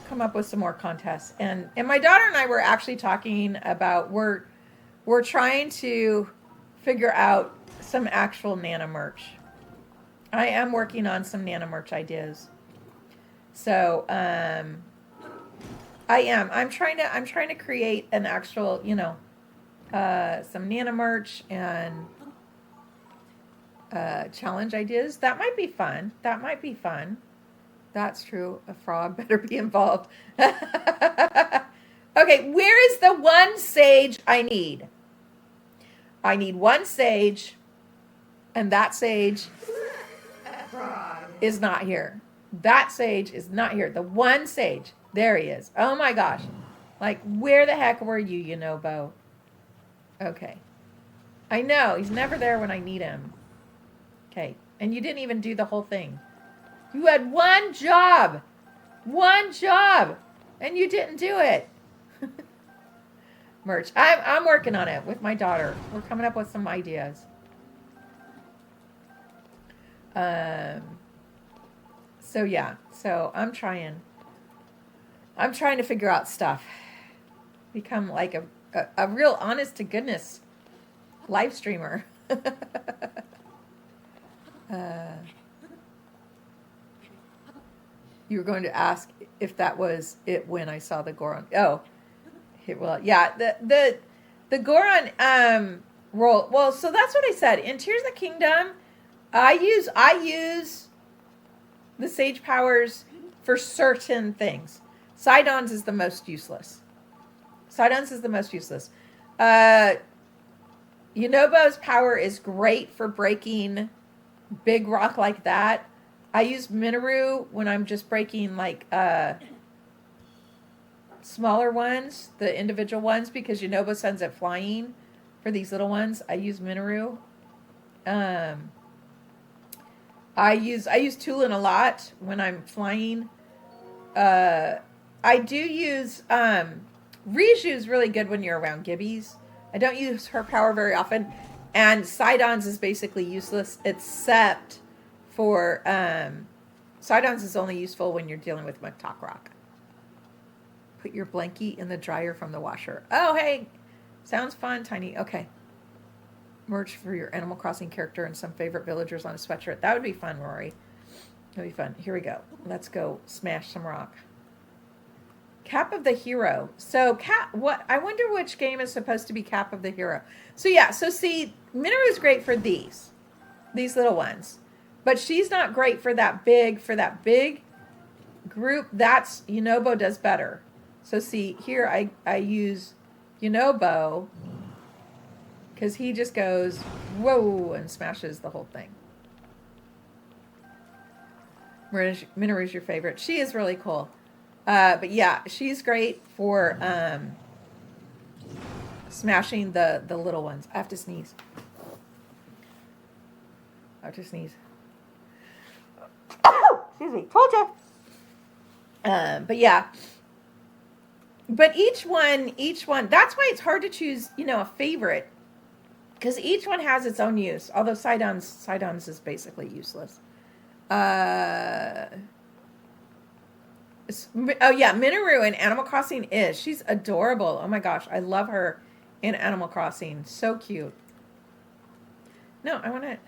S1: Come up with some more contests. And my daughter and I were actually talking about we're trying to figure out some actual Nana merch. I am working on some Nana merch ideas. So I am. I'm trying to create an actual, some Nana merch and challenge ideas. That might be fun. That's true. A frog better be involved. Okay, where is the one sage I need? I need one sage, and that sage is not here. That sage is not here. The one sage. There he is. Oh my gosh. Like, where the heck were you, Bo? Okay. I know. He's never there when I need him. Okay. And you didn't even do the whole thing. You had one job, and you didn't do it. Merch. I'm working on it with my daughter. We're coming up with some ideas. So yeah, so I'm trying to figure out stuff. Become like a real honest to goodness live streamer. You were going to ask if that was it when I saw the Goron. Oh, well, yeah, the Goron role. Well, so that's what I said in Tears of the Kingdom. I use the Sage powers for certain things. Sidon's is the most useless. Yunobo's power is great for breaking big rock like that. I use Minoru when I'm just breaking like smaller ones, the individual ones, because Yunobo sends it flying. For these little ones, I use Minoru. I use Tulin a lot when I'm flying. I do use Riju's really good when you're around Gibbies. I don't use her power very often, and Sidon's is basically useless except for Sidon's is only useful when you're dealing with Muktak Rock. Put your blankie in the dryer from the washer. Oh, hey, sounds fun, Tiny. Okay. Merch for your Animal Crossing character and some favorite villagers on a sweatshirt. That would be fun, Rory. That'd be fun. Here we go. Let's go smash some rock. Cap of the Hero. So what? I wonder which game is supposed to be Cap of the Hero. So yeah. So see, Minoru is great for these little ones, but she's not great for that big group. That's Yunobo does better. So see here, I use Yunobo because he just goes whoa and smashes the whole thing. Minoru's your favorite. She is really cool. But yeah, she's great for smashing the little ones. I have to sneeze. Excuse me. Told ya. But yeah. But each one, that's why it's hard to choose, a favorite. Because each one has its own use. Although Sidon's is basically useless. Oh yeah, Minoru in Animal Crossing is. She's adorable. Oh my gosh, I love her in Animal Crossing. So cute. No, I want to...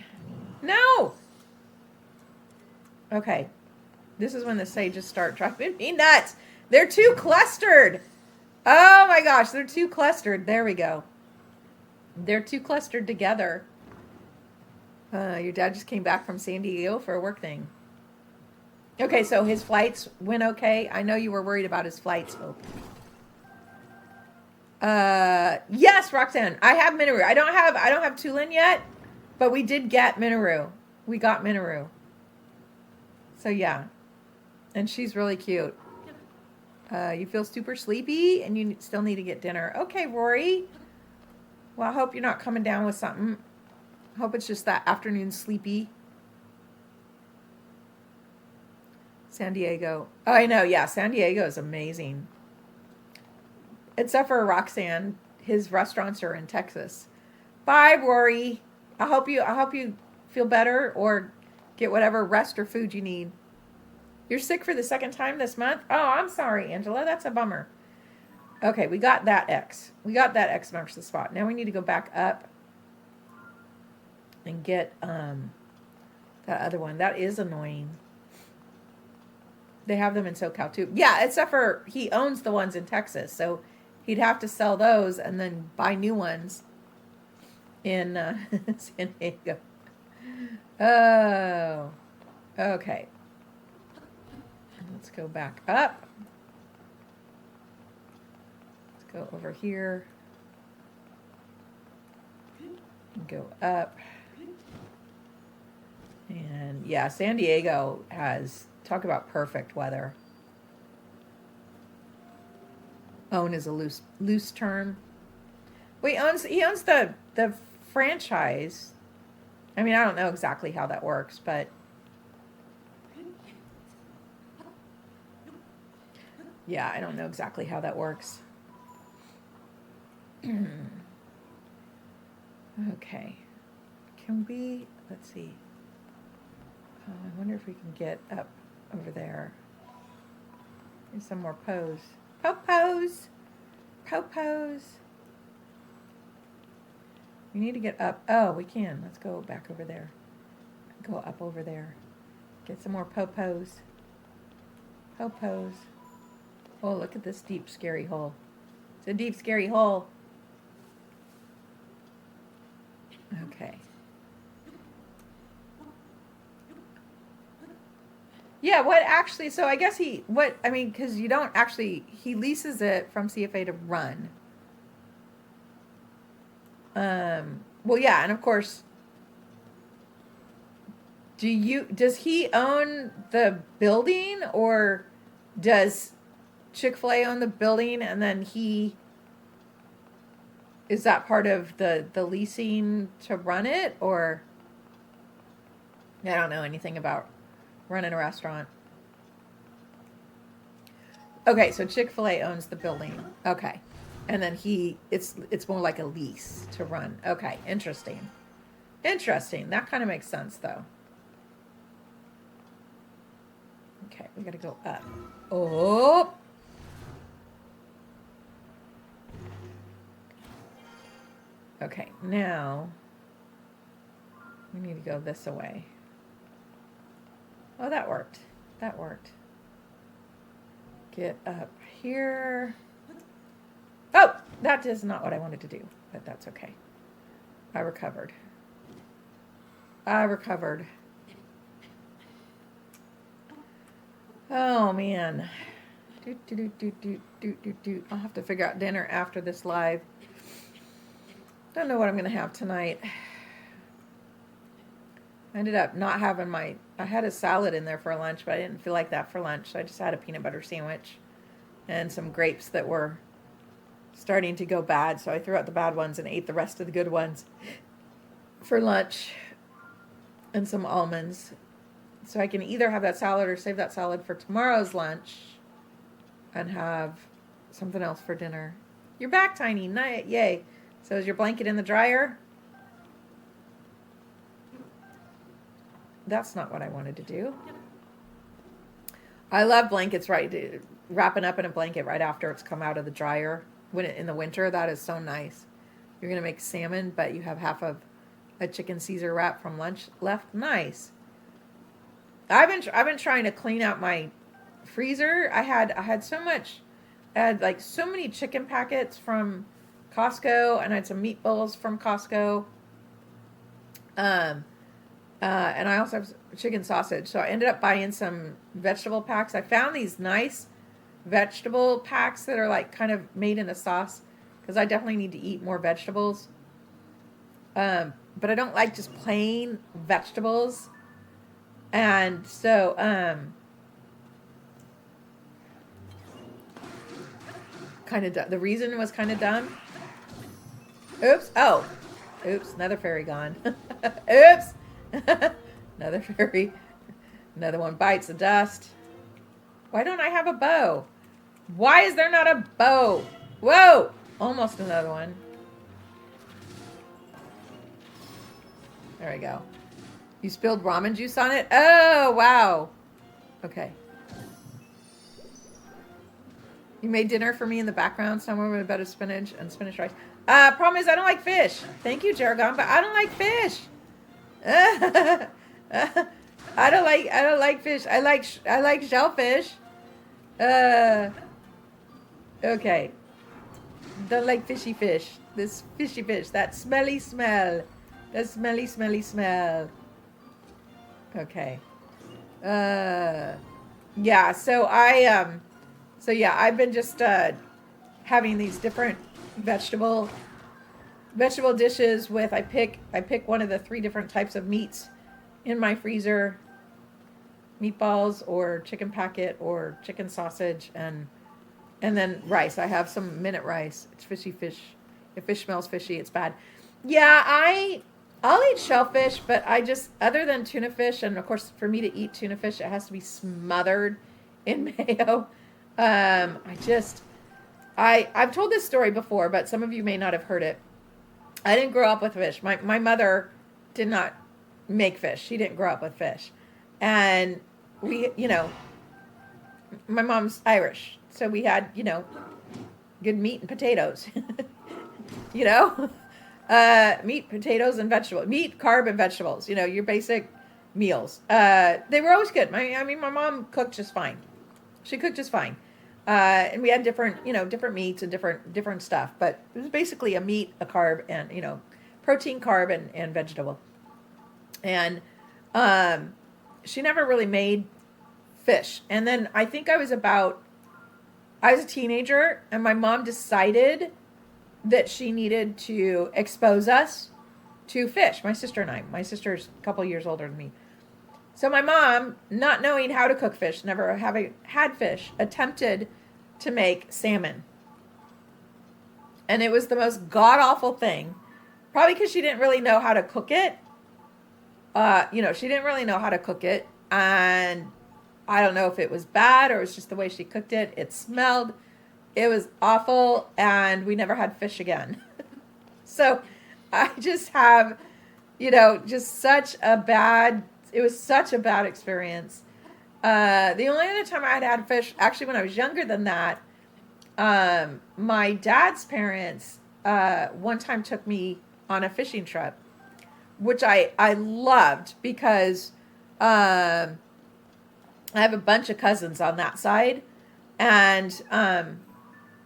S1: No! Okay. This is when the sages start driving me nuts. They're too clustered. Oh my gosh, they're too clustered. There we go. They're too clustered together. Your dad just came back from San Diego for a work thing. Okay, so his flights went okay. I know you were worried about his flights, Hope. Yes, Roxanne. I have Minoru. I don't have Tulin yet, but we did get Minoru. We got Minoru. So yeah. And she's really cute. You feel super sleepy and you still need to get dinner. Okay, Rory. Well, I hope you're not coming down with something. I hope it's just that afternoon sleepy. San Diego. Oh, I know. Yeah, San Diego is amazing. Except for Roxanne, his restaurants are in Texas. Bye, Rory. I hope you feel better or get whatever rest or food you need. You're sick for the second time this month? Oh, I'm sorry, Angela. That's a bummer. Okay, we got that X. Marks the spot. Now we need to go back up and get that other one. That is annoying. They have them in SoCal too. Yeah, except for he owns the ones in Texas, so he'd have to sell those and then buy new ones in San Diego. Oh, okay. Let's go back up. Let's go over here. And go up. And yeah, San Diego has, talk about perfect weather. Own is a loose term. Well, he owns the franchise. I mean, I don't know exactly how that works, but yeah, I don't know exactly how that works. Okay. Can we, let's see. Oh, I wonder if we can get up over there. There's some more pose. Popos! Popos! We need to get up. Oh, we can. Let's go back over there. Go up over there. Get some more popos. Popos. Oh, look at this deep, scary hole. It's a deep, scary hole. Okay. Yeah, what actually, so I guess because you don't actually, he leases it from CFA to run. Well, yeah, and of course, does he own the building, or does Chick-fil-A own the building and then is that part of the leasing to run it, or I don't know anything about running a restaurant. Okay, so Chick-fil-A owns the building. Okay. And then it's more like a lease to run. Okay, interesting. Interesting. That kind of makes sense, though. Okay, we gotta go up. Oh! Okay, now we need to go this way. Oh, that worked. That worked. Get up here. Oh, that is not what I wanted to do, but that's okay. I recovered. Oh, man. I'll have to figure out dinner after this live. Don't know what I'm going to have tonight. I ended up not having I had a salad in there for lunch, but I didn't feel like that for lunch. So I just had a peanut butter sandwich and some grapes that were starting to go bad. So I threw out the bad ones and ate the rest of the good ones for lunch, and some almonds. So I can either have that salad or save that salad for tomorrow's lunch and have something else for dinner. You're back, Tiny. Yay. So is your blanket in the dryer? That's not what I wanted to do. I love blankets, wrapping up in a blanket right after it's come out of the dryer in the winter. That is so nice. You're going to make salmon, but you have half of a chicken Caesar wrap from lunch left. Nice. I've been trying to clean out my freezer. I had so much. I had like so many chicken packets from Costco, and I had some meatballs from Costco. And I also have chicken sausage. So I ended up buying some vegetable packs. I found these nice vegetable packs that are like kind of made in a sauce, because I definitely need to eat more vegetables. But I don't like just plain vegetables. And so, kind of the reason was kind of dumb. Oops. Oh, oops. Another fairy gone. Oops. Another fairy. Another one bites the dust. Why don't I have a bow? Why is there not a bow? Whoa! Almost another one. There we go. You spilled ramen juice on it? Oh, wow. Okay. You made dinner for me in the background somewhere with a bed of spinach and spinach rice. Problem is I don't like fish. Thank you, Jaragon, but I don't like fish. I don't like fish. I like shellfish. Okay. Don't like fishy fish. This fishy fish. That smelly smell. That smelly smell. Okay. Yeah, so I've been just having these different vegetable dishes with I pick one of the 3 different types of meats in my freezer. Meatballs or chicken packet or chicken sausage and then rice. I have some minute rice. It's fishy fish. If fish smells fishy, it's bad. Yeah, I'll eat shellfish, but other than tuna fish, and of course for me to eat tuna fish, it has to be smothered in mayo. I've told this story before, but some of you may not have heard it. I didn't grow up with fish. My mother did not make fish. She didn't grow up with fish. And we, my mom's Irish, so we had, good meat and potatoes, you know, meat, potatoes, and vegetables, meat, carb, and vegetables, your basic meals. They were always good. I mean, my mom cooked just fine. She cooked just fine. And we had different, different meats and different stuff, but it was basically a meat, a carb, and, protein, carb, and vegetable. And she never really made fish. And then I think I was a teenager, and my mom decided that she needed to expose us to fish, my sister and I. My sister's a couple years older than me. So my mom, not knowing how to cook fish, never having had fish, attempted to make salmon. And it was the most god-awful thing. Probably because she didn't really know how to cook it. She didn't really know how to cook it. And I don't know if it was bad or it was just the way she cooked it. It smelled. It was awful. And we never had fish again. So I just have, just such a bad... It was such a bad experience. The only other time I had fish, actually when I was younger than that, my dad's parents one time took me on a fishing trip, which I loved because I have a bunch of cousins on that side. And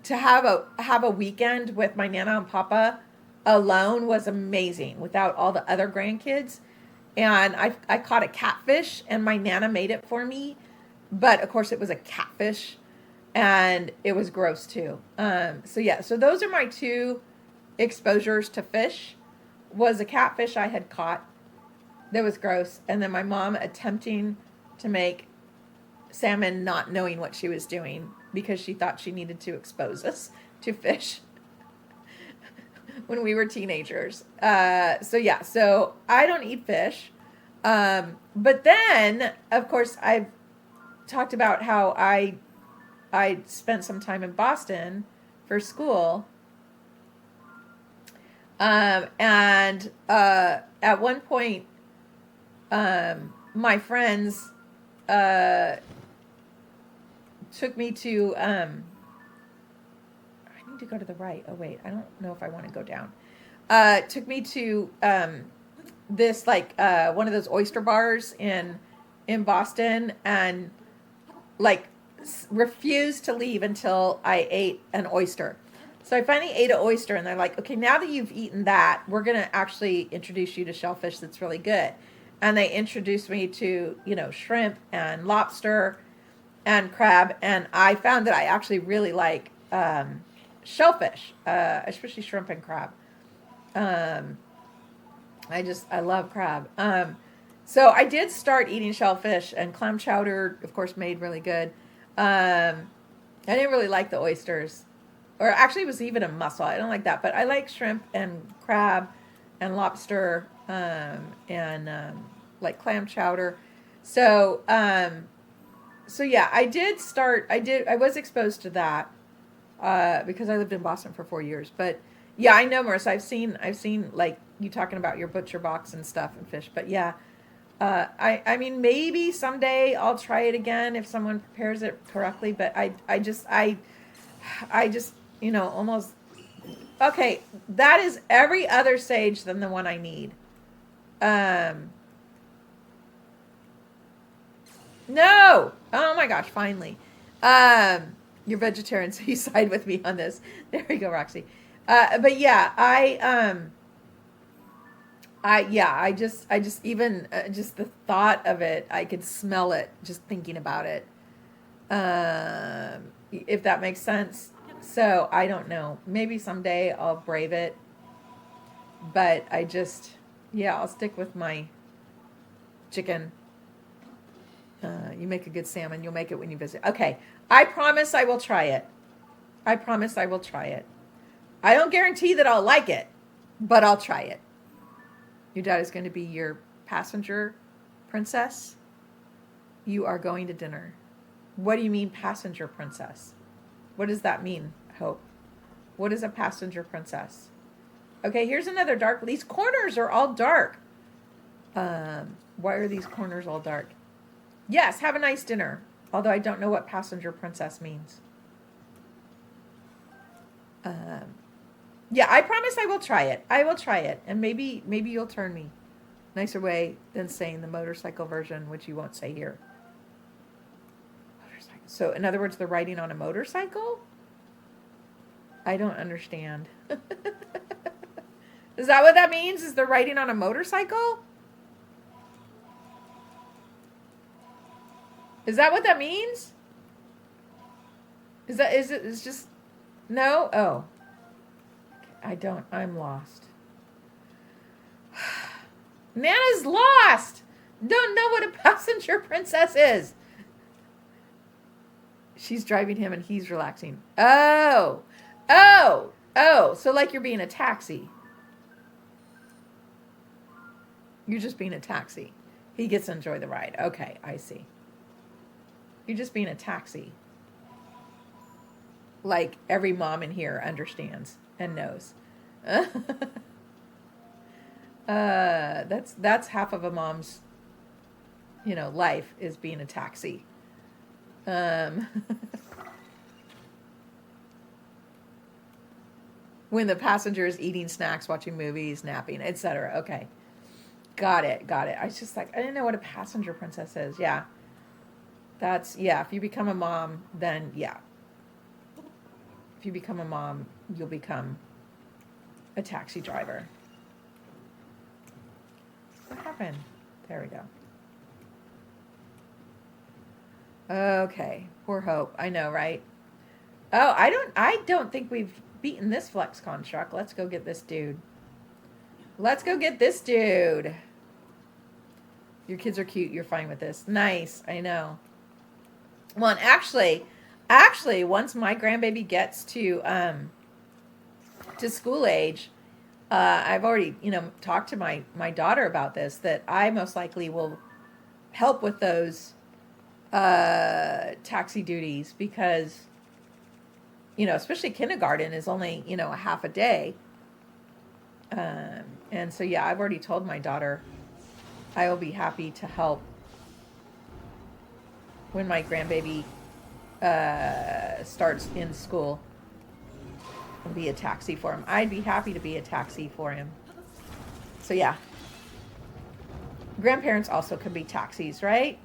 S1: to have a weekend with my Nana and Papa alone was amazing without all the other grandkids. And I caught a catfish, and my Nana made it for me. But, of course, it was a catfish, and it was gross, too. So those are my two exposures to fish. Was a catfish I had caught that was gross, and then my mom attempting to make salmon not knowing what she was doing because she thought she needed to expose us to fish when we were teenagers. So I don't eat fish. But then, of course, I've talked about how I spent some time in Boston for school. And at one point, my friends took me to... to go to the right. Oh wait, I don't know if I want to go down. Took me to this one of those oyster bars in Boston, and refused to leave until I ate an oyster. So I finally ate an oyster, and they're like, okay, now that you've eaten that, we're gonna actually introduce you to shellfish that's really good. And they introduced me to shrimp and lobster and crab, and I found that I actually really like shellfish, especially shrimp and crab. I love crab. So I did start eating shellfish, and clam chowder, of course, made really good. I didn't really like the oysters, or actually it was even a mussel. I don't like that, but I like shrimp and crab and lobster, and like clam chowder. So yeah, I was exposed to that. Because I lived in Boston for 4 years. But yeah, I know, Marissa. I've seen like you talking about your butcher box and stuff and fish. But yeah, I mean, maybe someday I'll try it again if someone prepares it correctly. But I just almost okay. That is every other sage than the one I need. No. Oh my gosh! Finally. You're vegetarian, so you side with me on this. There you go, Roxy. But yeah, I just even just the thought of it, I could smell it just thinking about it. If that makes sense. So I don't know. Maybe someday I'll brave it. But I'll stick with my chicken. You make a good salmon. You'll make it when you visit. Okay. I promise I will try it. I don't guarantee that I'll like it, but I'll try it. Your dad is going to be your passenger princess. You are going to dinner. What do you mean, passenger princess? What does that mean, Hope? What is a passenger princess? Okay, here's another dark. These corners are all dark. Why are these corners all dark? Yes, have a nice dinner. Although I don't know what passenger princess means. Yeah, I promise I will try it. I will try it. And maybe you'll turn me. Nicer way than saying the motorcycle version, which you won't say here. Motorcycle. So, in other words, they're riding on a motorcycle? I don't understand. Is that what that means? Is they're riding on a motorcycle? Is that what that means? It's just, no? Oh. I'm lost. Nana's lost! Don't know what a passenger princess is. She's driving him and he's relaxing. Oh. So like you're being a taxi. You're just being a taxi. He gets to enjoy the ride. Okay, I see. You're just being a taxi. Like every mom in here understands and knows. That's half of a mom's, life is being a taxi. When the passenger is eating snacks, watching movies, napping, etc. Okay. Got it. I was just like, I didn't know what a passenger princess is. Yeah. If you become a mom, then yeah. If you become a mom, you'll become a taxi driver. What happened? There we go. Okay. Poor Hope. I know, right? Oh, I don't think we've beaten this flex construct. Let's go get this dude. Your kids are cute. You're fine with this. Nice. I know. Well, and actually, once my grandbaby gets to school age, I've already, talked to my daughter about this, that I most likely will help with those taxi duties because, especially kindergarten is only, a half a day. And so, yeah, I've already told my daughter I will be happy to help when my grandbaby starts in school and be a taxi for him. I'd be happy to be a taxi for him. So, yeah. Grandparents also could be taxis, right?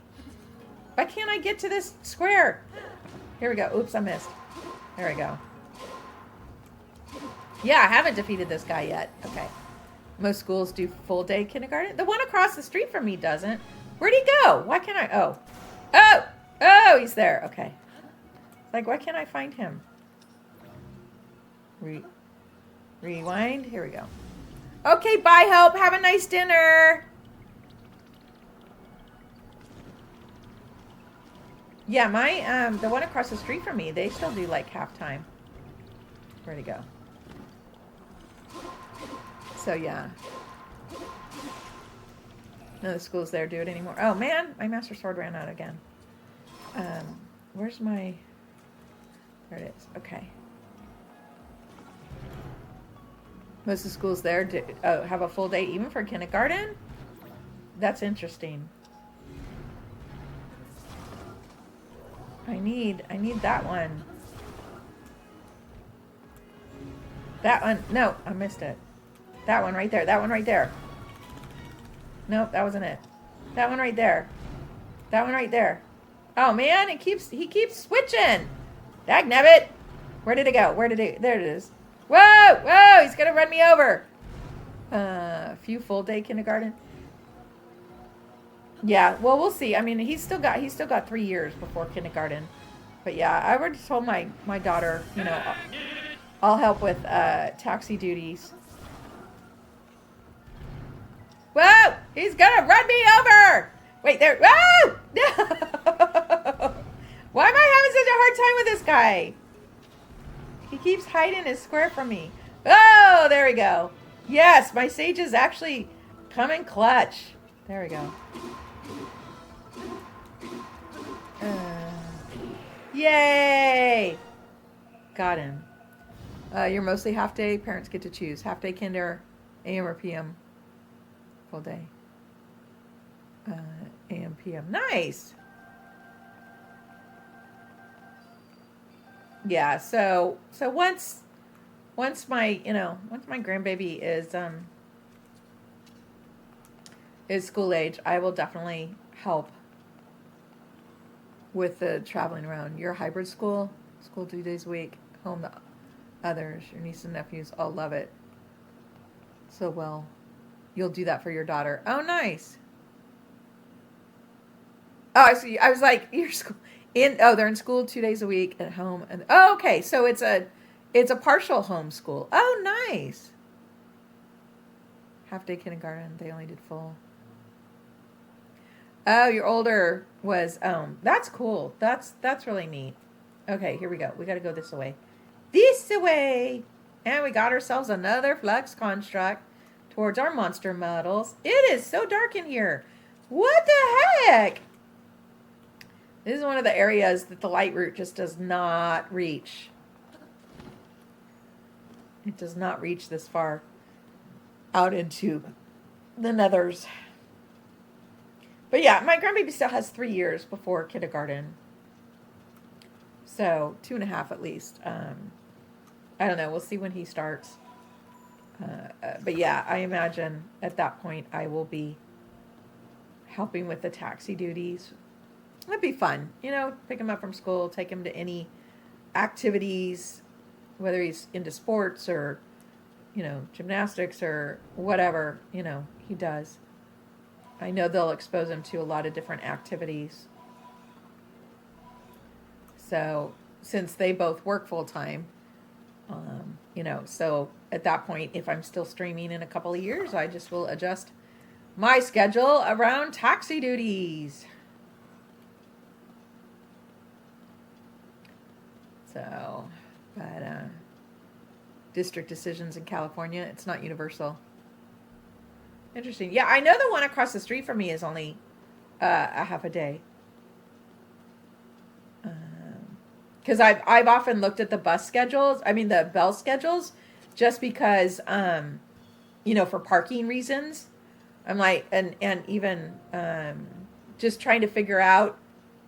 S1: Why can't I get to this square? Here we go. Oops, I missed. There we go. Yeah, I haven't defeated this guy yet. Okay. Most schools do full day kindergarten. The one across the street from me doesn't. Where'd he go? Why can't I? Oh, he's there. Okay. Like, why can't I find him? Rewind. Here we go. Okay, bye, Hope. Have a nice dinner. Yeah, the one across the street from me, they still do like halftime. Where'd he go? So, yeah. None of the schools there do it anymore. Oh, man, my Master Sword ran out again. Where's my... There it is. Okay. Most of the schools there have a full day even for kindergarten? That's interesting. I need that one. That one. No, I missed it. That one right there. That one right there. Nope, that wasn't it. That one right there. That one right there. Oh man, he keeps switching. Dagnabbit. Where did it go? There it is. Whoa, he's gonna run me over. A few full day kindergarten. Yeah, well, we'll see. I mean, he's still got 3 years before kindergarten. But yeah, I already told my daughter, I'll help with taxi duties. Whoa! He's gonna run me over! Wait, there. Whoa! No! Why am I having such a hard time with this guy? He keeps hiding his square from me. Oh, there we go. Yes, my sage is actually coming clutch. There we go. Yay! Got him. You're mostly half day. Parents get to choose. Half day kinder, AM or PM. Full day. AM, PM. Nice! yeah. So once my grandbaby is school age, I will definitely help with the traveling around. Your hybrid school 2 days a week, home the others, your nieces and nephews all love it so well. You'll do that for your daughter. Oh, nice. Oh, I see. I was like, your school they're in school 2 days a week at home, and oh, okay, so it's a partial homeschool. Oh, nice. Half day kindergarten. They only did full. Oh, your older was that's cool. That's really neat. Okay, here we go. We got to go this way. This way. And we got ourselves another flux construct towards our monster models. It is so dark in here. What the heck? This is one of the areas that the light route just does not reach. It does not reach this far out into the nethers. But yeah, my grandbaby still has 3 years before kindergarten. So 2.5 at least. I don't know. We'll see when he starts. But yeah, I imagine at that point I will be helping with the taxi duties. That'd be fun. Pick him up from school, take him to any activities, whether he's into sports or, gymnastics or whatever, he does. I know they'll expose him to a lot of different activities. So since they both work full time, so at that point, if I'm still streaming in a couple of years, I just will adjust my schedule around taxi duties. So, but district decisions in California, it's not universal. Interesting. Yeah, I know the one across the street from me is only a half a day. Because I've often looked at the bus schedules. I mean the bell schedules, just because for parking reasons. I'm like, and even just trying to figure out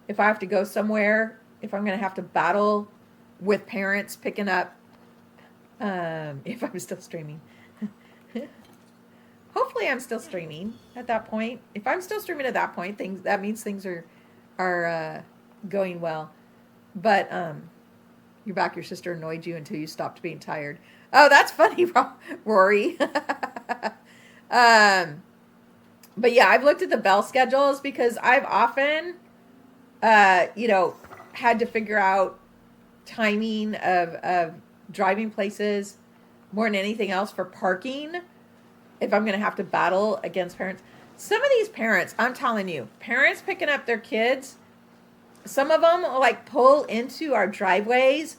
S1: if I have to go somewhere, if I'm going to have to battle with parents picking up. If I'm still streaming. Hopefully I'm still streaming at that point. If I'm still streaming at that point, that means things are going well. But you're back. Your sister annoyed you until you stopped being tired. Oh, that's funny, Rory. But yeah, I've looked at the bell schedules because I've often, had to figure out timing of driving places more than anything else for parking. If I'm going to have to battle against parents. Some of these parents, I'm telling you, parents picking up their kids, some of them will pull into our driveways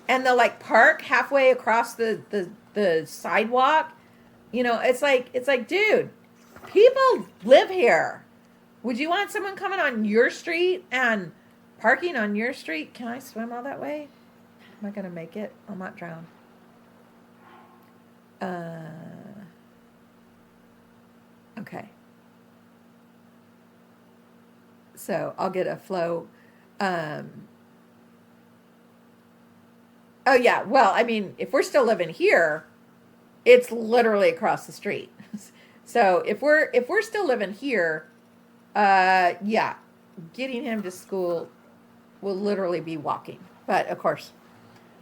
S1: and they'll park halfway across the sidewalk. It's like, dude, people live here. Would you want someone coming on your street and parking on your street? Can I swim all that way? Am I going to make it? I'll not drown. Okay. So I'll get a flow. Oh yeah. Well, I mean, if we're still living here, it's literally across the street. So if we're still living here, yeah, getting him to school will literally be walking. But of course,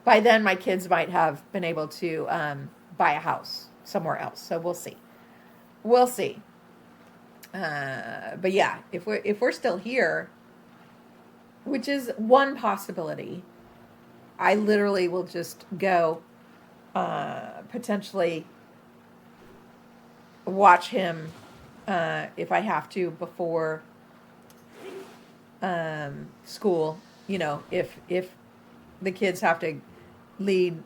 S1: by then my kids might have been able to buy a house somewhere else. So we'll see. We'll see. But yeah, if we're still here, which is one possibility, I literally will just go potentially watch him if I have to before school. If the kids have to lead.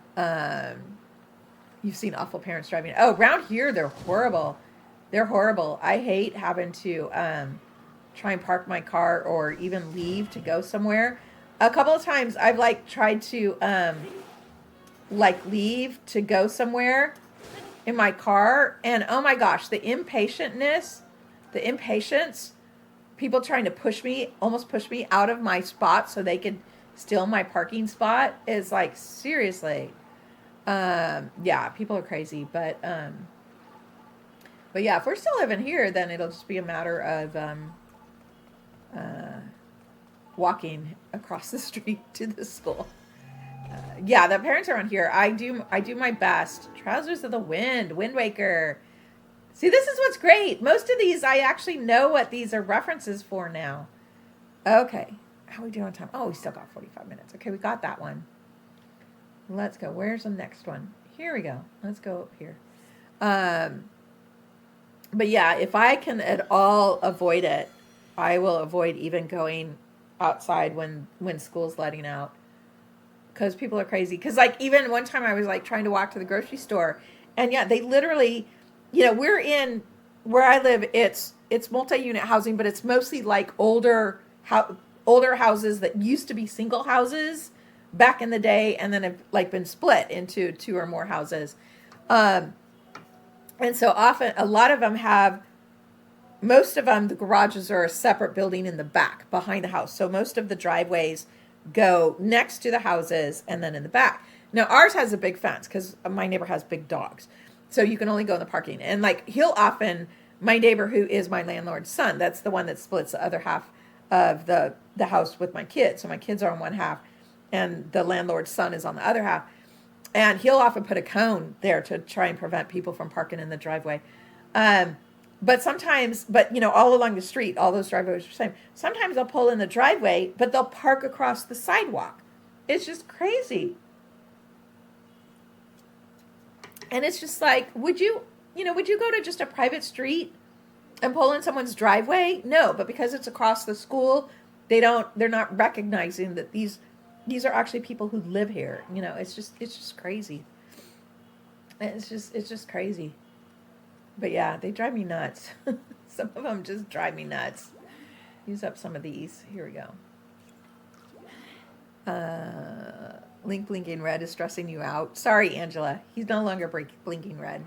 S1: You've seen awful parents driving. Oh, around here they're horrible. They're horrible. I hate having to try and park my car or even leave to go somewhere. A couple of times I've tried to leave to go somewhere in my car, and oh my gosh, the impatience, people trying to almost push me out of my spot so they could steal my parking spot is like, seriously. Yeah, people are crazy, but yeah, if we're still living here, then it'll just be a matter of uh, walking across the street to the school. Yeah, the parents around here, I do my best. Trousers of the Wind Waker. See, this is what's great. Most of these, I actually know what these are references for now. Okay, how are we doing on time? Oh, we still got 45 minutes. Okay, we got that one. Let's go. Where's the next one? Here we go. Let's go up here. But yeah, if I can at all avoid it, I will avoid even going outside when school's letting out, because people are crazy. Because like even one time I was like trying to walk to the grocery store, and yeah, they literally, we're in where I live. It's multi-unit housing, but it's mostly like older houses that used to be single houses back in the day, and then have like been split into 2 or more houses. And so often, a lot of them most of them, the garages are a separate building in the back behind the house. So most of the driveways go next to the houses and then in the back. Now ours has a big fence because my neighbor has big dogs. So you can only go in the parking. And like my neighbor who is my landlord's son, that's the one that splits the other half of the house with my kids. So my kids are on one half and the landlord's son is on the other half. And he'll often put a cone there to try and prevent people from parking in the driveway. But sometimes, all along the street, all those driveways are the same. Sometimes they'll pull in the driveway, but they'll park across the sidewalk. It's just crazy. And it's just like, would you go to just a private street and pull in someone's driveway? No, but because it's across the school, they're not recognizing that these are actually people who live here. It's just crazy. It's just crazy. But yeah, they drive me nuts. Some of them just drive me nuts. Use up some of these. Here we go. Link blinking red is stressing you out. Sorry, Angela. He's no longer blinking red.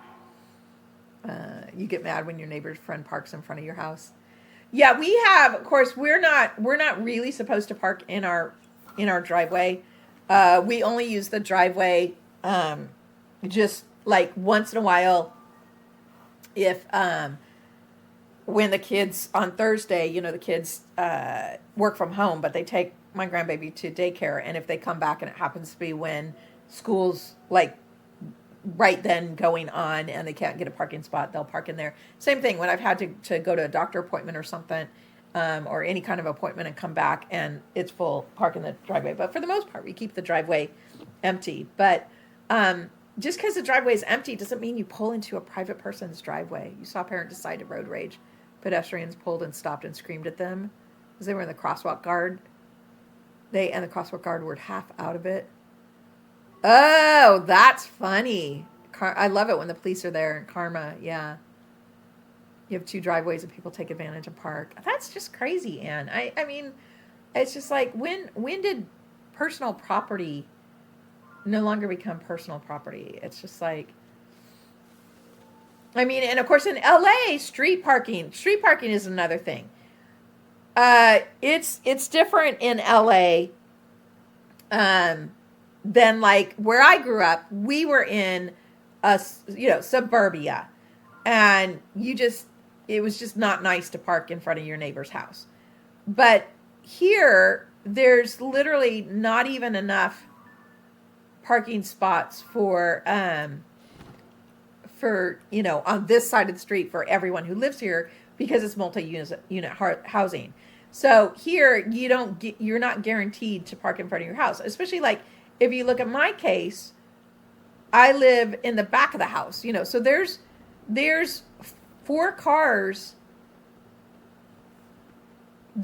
S1: You get mad when your neighbor's friend parks in front of your house. Yeah, we have. Of course, we're not really supposed to park in our driveway. We only use the driveway just like once in a while. If when the kids on Thursday, the kids work from home, but they take my grandbaby to daycare, and if they come back and it happens to be when school's like right then going on and they can't get a parking spot, they'll park in there. Same thing when I've had to go to a doctor appointment or something, or any kind of appointment and come back and it's full, park in the driveway. But for the most part, we keep the driveway empty. But just because the driveway is empty doesn't mean you pull into a private person's driveway. You saw a parent decide to road rage. Pedestrians pulled and stopped and screamed at them because they were in the crosswalk guard. They and the crosswalk guard were half out of it. Oh, that's funny. I love it when the police are there in Karma. Yeah. You have 2 driveways and people take advantage and park. That's just crazy, Anne. I mean, it's just like, when did personal property no longer become personal property? It's just like, I mean, and of course in LA, street parking is another thing. It's different in LA than like where I grew up. We were in suburbia, and it was just not nice to park in front of your neighbor's house. But here, there's literally not even enough parking spots for on this side of the street for everyone who lives here, because it's multi-unit housing. So here you're not guaranteed to park in front of your house. Especially like if you look at my case, I live in the back of the house, so there's 4 cars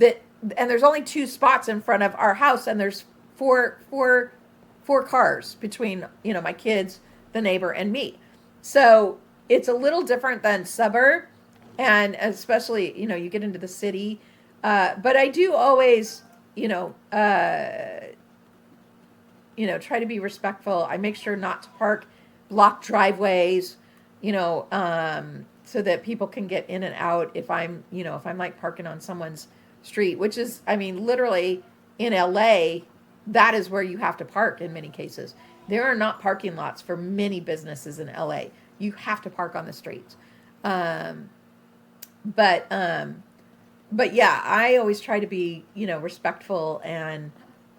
S1: and there's only 2 spots in front of our house, and there's four cars between, my kids, the neighbor, and me. So it's a little different than suburb, and especially, you get into the city. But I do always, try to be respectful. I make sure not to park block driveways, so that people can get in and out if I'm like parking on someone's street, which is, I mean, literally in LA, that is where you have to park in many cases. There are not parking lots for many businesses in LA. You have to park on the streets. Um, but yeah, I always try to be, respectful and,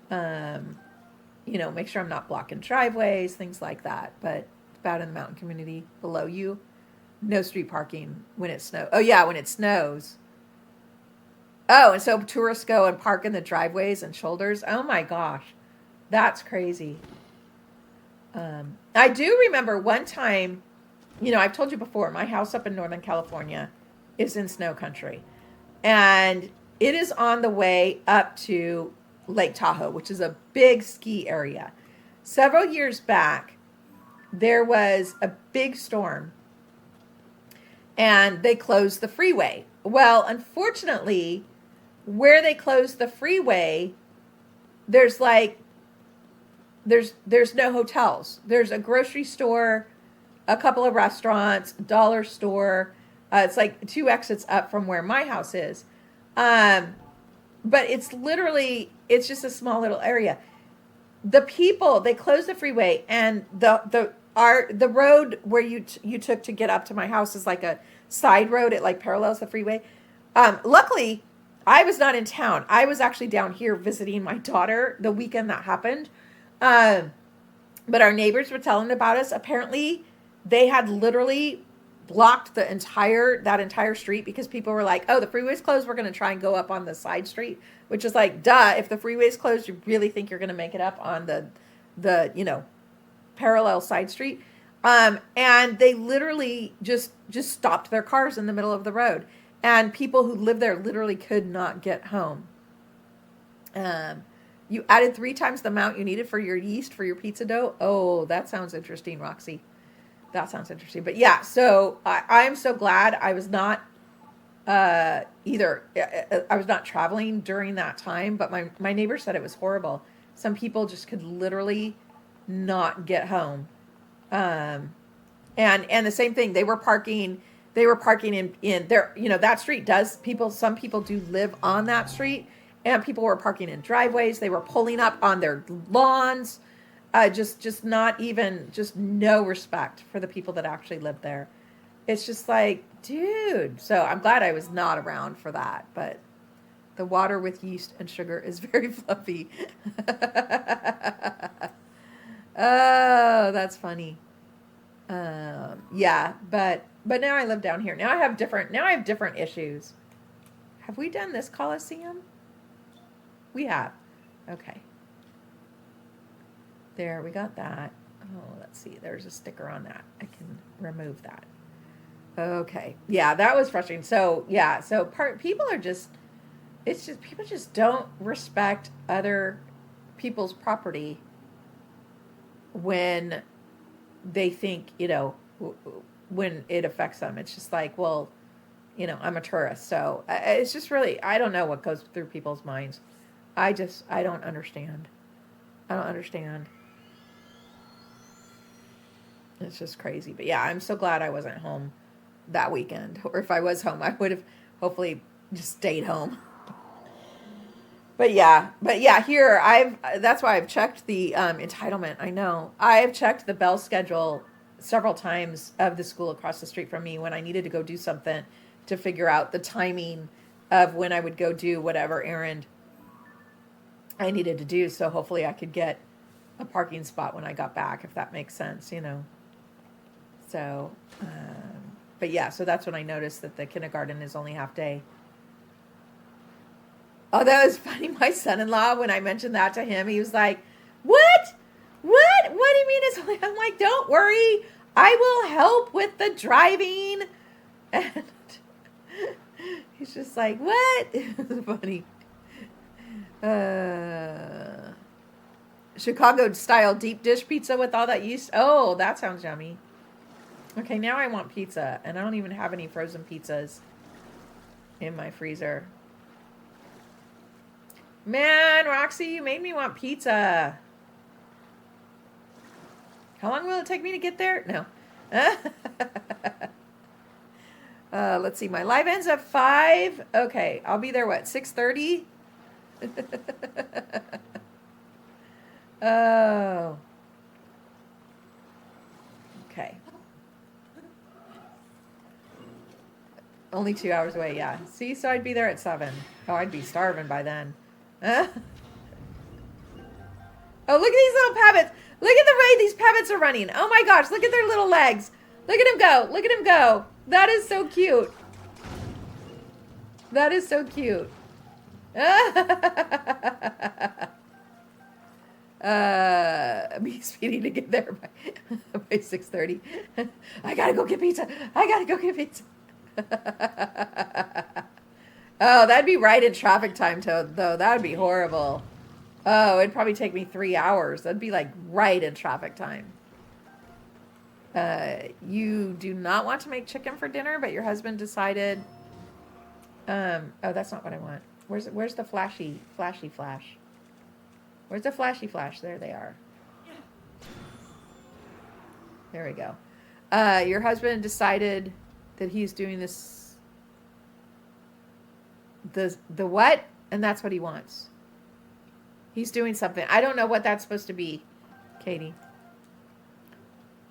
S1: make sure I'm not blocking driveways, things like that. But out in the mountain community below you, no street parking when it snows. Oh yeah, when it snows. Oh, and so tourists go and park in the driveways and shoulders. Oh my gosh, that's crazy. I do remember one time, I've told you before, my house up in Northern California is in snow country. And it is on the way up to Lake Tahoe, which is a big ski area. Several years back, there was a big storm and they closed the freeway. Well, unfortunately, where they closed the freeway, there's no hotels. There's a grocery store, a couple of restaurants, dollar store. It's like 2 exits up from where my house is. But it's just a small little area. The people, they closed the freeway, and the road where you took to get up to my house is like a side road. It like parallels the freeway. Luckily, I was not in town. I was actually down here visiting my daughter the weekend that happened. But our neighbors were telling about us. Apparently, they had literally blocked that entire street because people were like, "Oh, the freeway's closed. We're going to try and go up on the side street," which is like, duh. If the freeway's closed, you really think you're going to make it up on the parallel side street? And they literally just stopped their cars in the middle of the road, and people who live there literally could not get home. You added 3 times the amount you needed for your yeast for your pizza dough. Oh, that sounds interesting, Roxy. That sounds interesting. But yeah, so I'm so glad I was not I was not traveling during that time, but my neighbor said it was horrible. Some people just could literally not get home. And the same thing, they were parking in there, that street some people do live on that street, and people were parking in driveways. They were pulling up on their lawns. Just not even, just no respect for the people that actually live there. It's just like, dude. So I'm glad I was not around for that. But the water with yeast and sugar is very fluffy. Oh, that's funny. Yeah, but now I live down here. Now I have different issues. Have we done this Coliseum? We have. Okay. There, we got that. Oh, let's see. There's a sticker on that. I can remove that. Okay. Yeah, that was frustrating. So, yeah. So, people just don't respect other people's property when they think, when it affects them. It's just like, well, I'm a tourist. So, it's just really, I don't know what goes through people's minds. I don't understand. I don't understand. It's just crazy. But yeah, I'm so glad I wasn't home that weekend. Or if I was home, I would have hopefully just stayed home. But yeah, here that's why I've checked the entitlement. I know. I've checked the bell schedule several times of the school across the street from me when I needed to go do something to figure out the timing of when I would go do whatever errand I needed to do. So hopefully I could get a parking spot when I got back, if that makes sense, So, but yeah, so that's when I noticed that the kindergarten is only half day. Oh, that was funny. My son-in-law, when I mentioned that to him, he was like, what? What do you mean it's only? I'm like, don't worry. I will help with the driving. And he's just like, what? It's funny. Chicago-style deep dish pizza with all that yeast. Oh, that sounds yummy. Okay, now I want pizza, and I don't even have any frozen pizzas in my freezer. Man, Roxy, you made me want pizza. How long will it take me to get there? No. Let's see. My live ends at 5. Okay, I'll be there, 6:30? Oh. Okay. Only 2 hours away, yeah. See, so I'd be there at 7. Oh, I'd be starving by then. Oh, look at these little pabbits. Look at the way these pabbits are running. Oh my gosh, look at their little legs. Look at him go. Look at him go. That is so cute. That is so cute. Me speeding to get there by 6:30. I gotta go get pizza. I gotta go get pizza. Oh, that'd be right in traffic time, though. That would be horrible. Oh, it'd probably take me 3 hours. That'd be like right in traffic time. You do not want to make chicken for dinner, but your husband decided. Oh, that's not what I want. Where's the flashy flash? Where's the flashy flash? There they are. There we go. Your husband decided that he's doing this. The what? And that's what he wants. He's doing something. I don't know what that's supposed to be, Katie.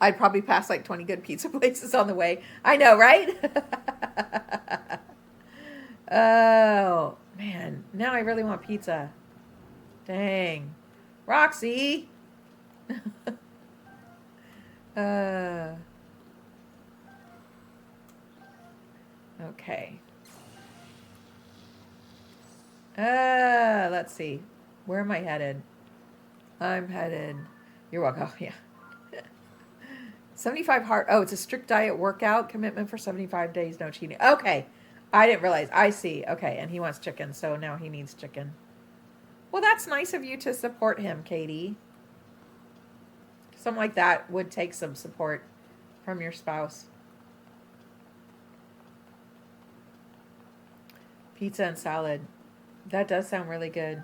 S1: I'd probably pass like 20 good pizza places on the way. I know, right? Oh, man. Now I really want pizza. Dang. Roxy. Okay. Let's see. Where am I headed? I'm headed. You're welcome. Oh, yeah. 75 hard. Oh, it's a strict diet workout commitment for 75 days. No cheating. Okay. I didn't realize. I see. Okay. And he wants chicken. So now he needs chicken. Well, that's nice of you to support him, Katie. Something like that would take some support from your spouse. Pizza and salad. That does sound really good.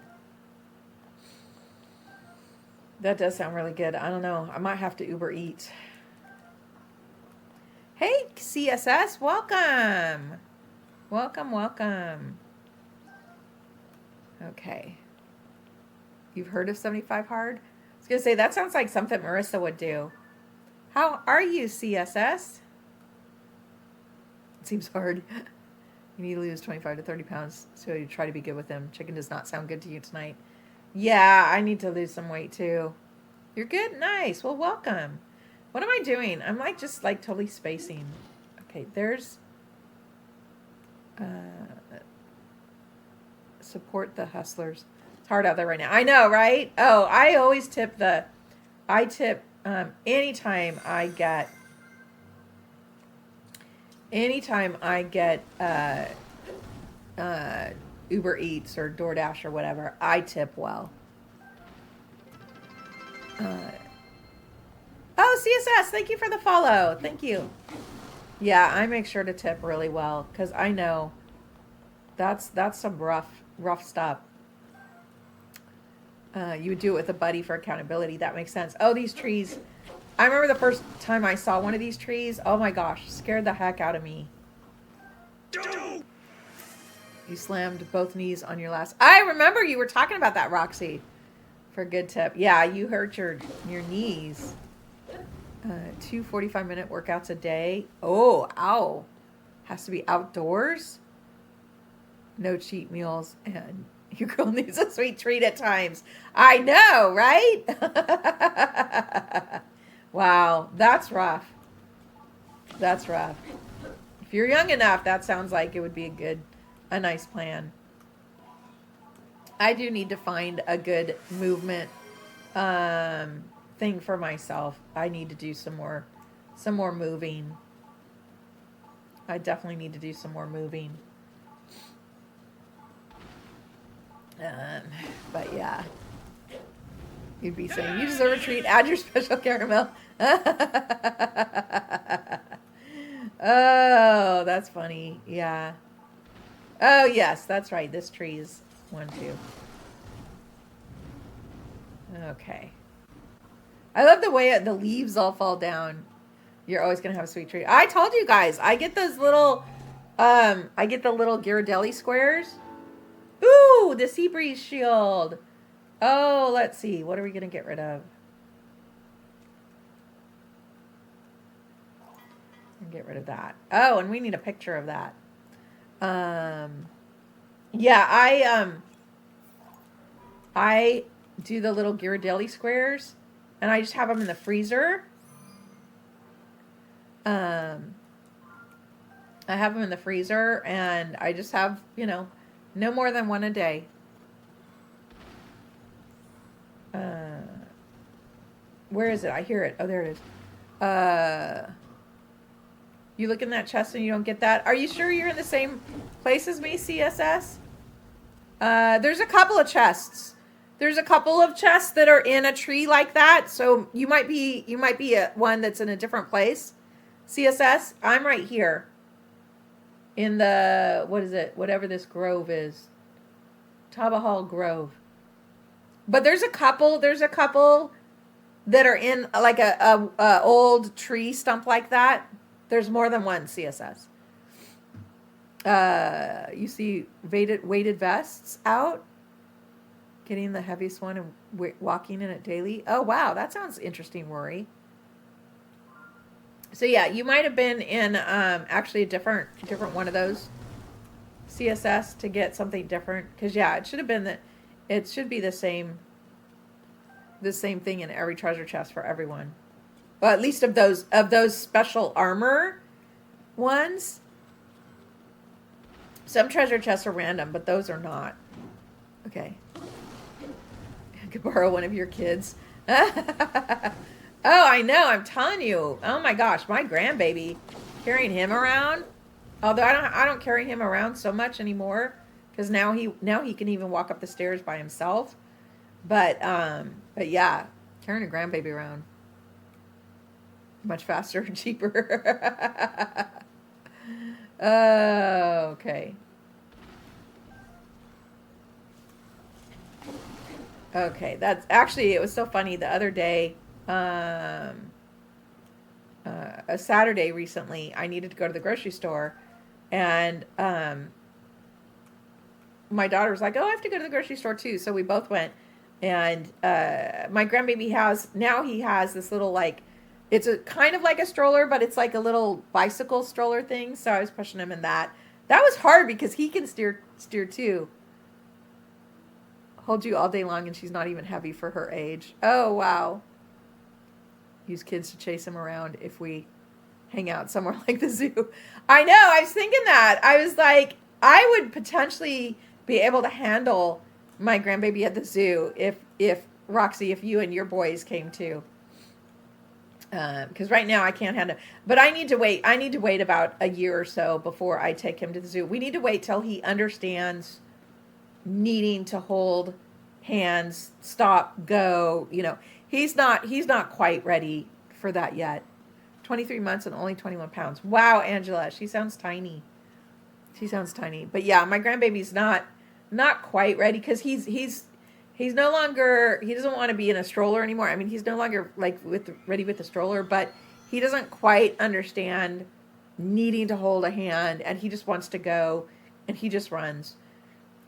S1: That does sound really good. I don't know. I might have to Uber Eats. Hey, CSS. Welcome. Welcome. Okay. You've heard of 75 Hard? I was going to say, that sounds like something Marissa would do. How are you, CSS? It seems hard. You need to lose 25 to 30 pounds, so you try to be good with them. Chicken does not sound good to you tonight. Yeah, I need to lose some weight too. You're good? Nice. Well, welcome. What am I doing? I'm just totally spacing. Okay, there's... support the hustlers. It's hard out there right now. I know, right? Oh, I always tip anytime I get Uber Eats or DoorDash or whatever, I tip well. Oh, CSS, thank you for the follow. Thank you. Yeah, I make sure to tip really well because I know that's some rough stuff. You would do it with a buddy for accountability. That makes sense. Oh, these trees. I remember the first time I saw one of these trees. Oh my gosh, scared the heck out of me. You slammed both knees on your last. I remember you were talking about that, Roxy. For a good tip. Yeah, you hurt your knees. 2 45-minute workouts a day. Oh, ow. Has to be outdoors. No cheat meals. And your girl needs a sweet treat at times. I know, right? Wow, that's rough. That's rough. If you're young enough, that sounds like it would be a nice plan. I do need to find a good movement thing for myself. I need to do some more moving. I definitely need to do some more moving. But yeah, you'd be saying you deserve a treat. Add your special caramel. Oh, that's funny. Yeah. Oh yes, that's right. This tree is 1, 2. Okay. I love the way the leaves all fall down. You're always gonna have a sweet treat. I told you guys, I get those little, I get the little Ghirardelli squares. Ooh, the sea breeze shield. Oh, let's see. What are we going to get rid of? Get rid of that. Oh, and we need a picture of that. Yeah, I do the little Ghirardelli squares, and I just have them in the freezer. I have them in the freezer, and I just have, no more than one a day. Where is it? I hear it. Oh, there it is. You look in that chest and you don't get that. Are you sure you're in the same place as me, CSS? There's a couple of chests. There's a couple of chests that are in a tree like that. So you might be one that's in a different place. CSS, I'm right here. In the, what is it? Whatever this grove is. Tabahal Grove. But there's a couple that are in like a old tree stump like that. There's more than one CSS. You see weighted vests out. Getting the heaviest one and walking in it daily. Oh, wow. That sounds interesting, Rory. So, yeah, you might have been in actually a different one of those CSS to get something different. Because, yeah, it should have been it should be the same thing in every treasure chest for everyone. Well, at least of those special armor ones. Some treasure chests are random, but those are not. Okay. I could borrow one of your kids. Oh, I know. I'm telling you. Oh my gosh, my grandbaby, carrying him around. Although I don't carry him around so much anymore because now he can even walk up the stairs by himself. But yeah, carrying a grandbaby around much faster and cheaper. Okay. Okay, that's actually, it was so funny the other day, a Saturday recently, I needed to go to the grocery store, and my daughter was like, oh, I have to go to the grocery store too, so we both went, and my grandbaby has this little, like, it's a kind of like a stroller, but it's like a little bicycle stroller thing, so I was pushing him in that. That was hard because he can steer too. Hold you all day long, and she's not even heavy for her age. Oh, wow. Use kids to chase him around if we hang out somewhere like the zoo. I know. I was thinking that. I was like, I would potentially be able to handle my grandbaby at the zoo if Roxy, if you and your boys came too. Because right now I can't handle. But I need to wait. I need to wait about a year or so before I take him to the zoo. We need to wait till he understands needing to hold hands, stop, go, he's not quite ready for that yet. 23 months and only 21 pounds. Wow, Angela, she sounds tiny. But yeah, my grandbaby's not quite ready because he's no longer, he doesn't want to be in a stroller anymore. I mean, he's no longer like ready with the stroller, but he doesn't quite understand needing to hold a hand, and he just wants to go, and he just runs.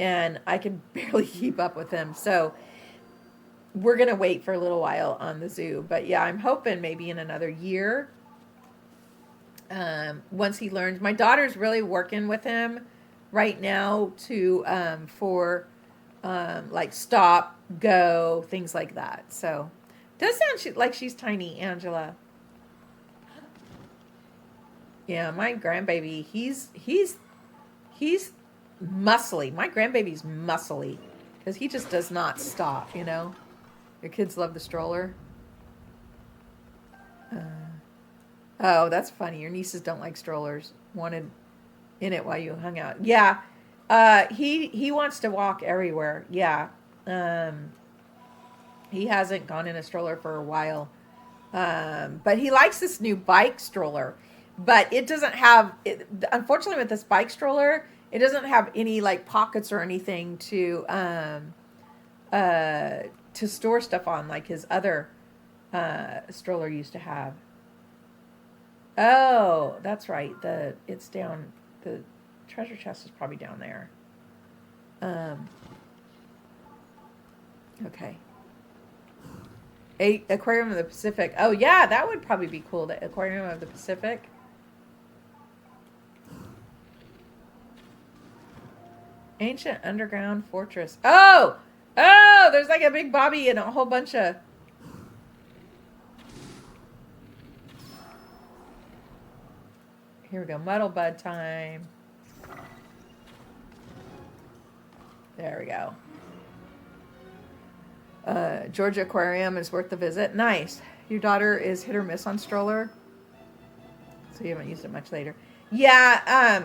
S1: And I can barely keep up with him. So we're going to wait for a little while on the zoo. But yeah, I'm hoping maybe in another year, once he learns. My daughter's really working with him right now to for like stop, go, things like that. So it does sound like she's tiny, Angela. Yeah, my grandbaby, he's muscly. My grandbaby's muscly because he just does not stop, Your kids love the stroller. Oh, that's funny. Your nieces don't like strollers. Wanted in it while you hung out. Yeah. He wants to walk everywhere. Yeah. He hasn't gone in a stroller for a while. But he likes this new bike stroller. But it doesn't have, unfortunately with this bike stroller, it doesn't have any like pockets or anything to store stuff on like his other stroller used to have. Oh, that's right. It's down. The treasure chest is probably down there. Okay. Aquarium of the Pacific. Oh, yeah, that would probably be cool. The Aquarium of the Pacific. Ancient underground fortress. Oh! Oh, there's like a big Bobby and a whole bunch of... Here we go. Muddle Bud time. There we go. Georgia Aquarium is worth the visit. Nice. Your daughter is hit or miss on stroller, so you haven't used it much later. Yeah.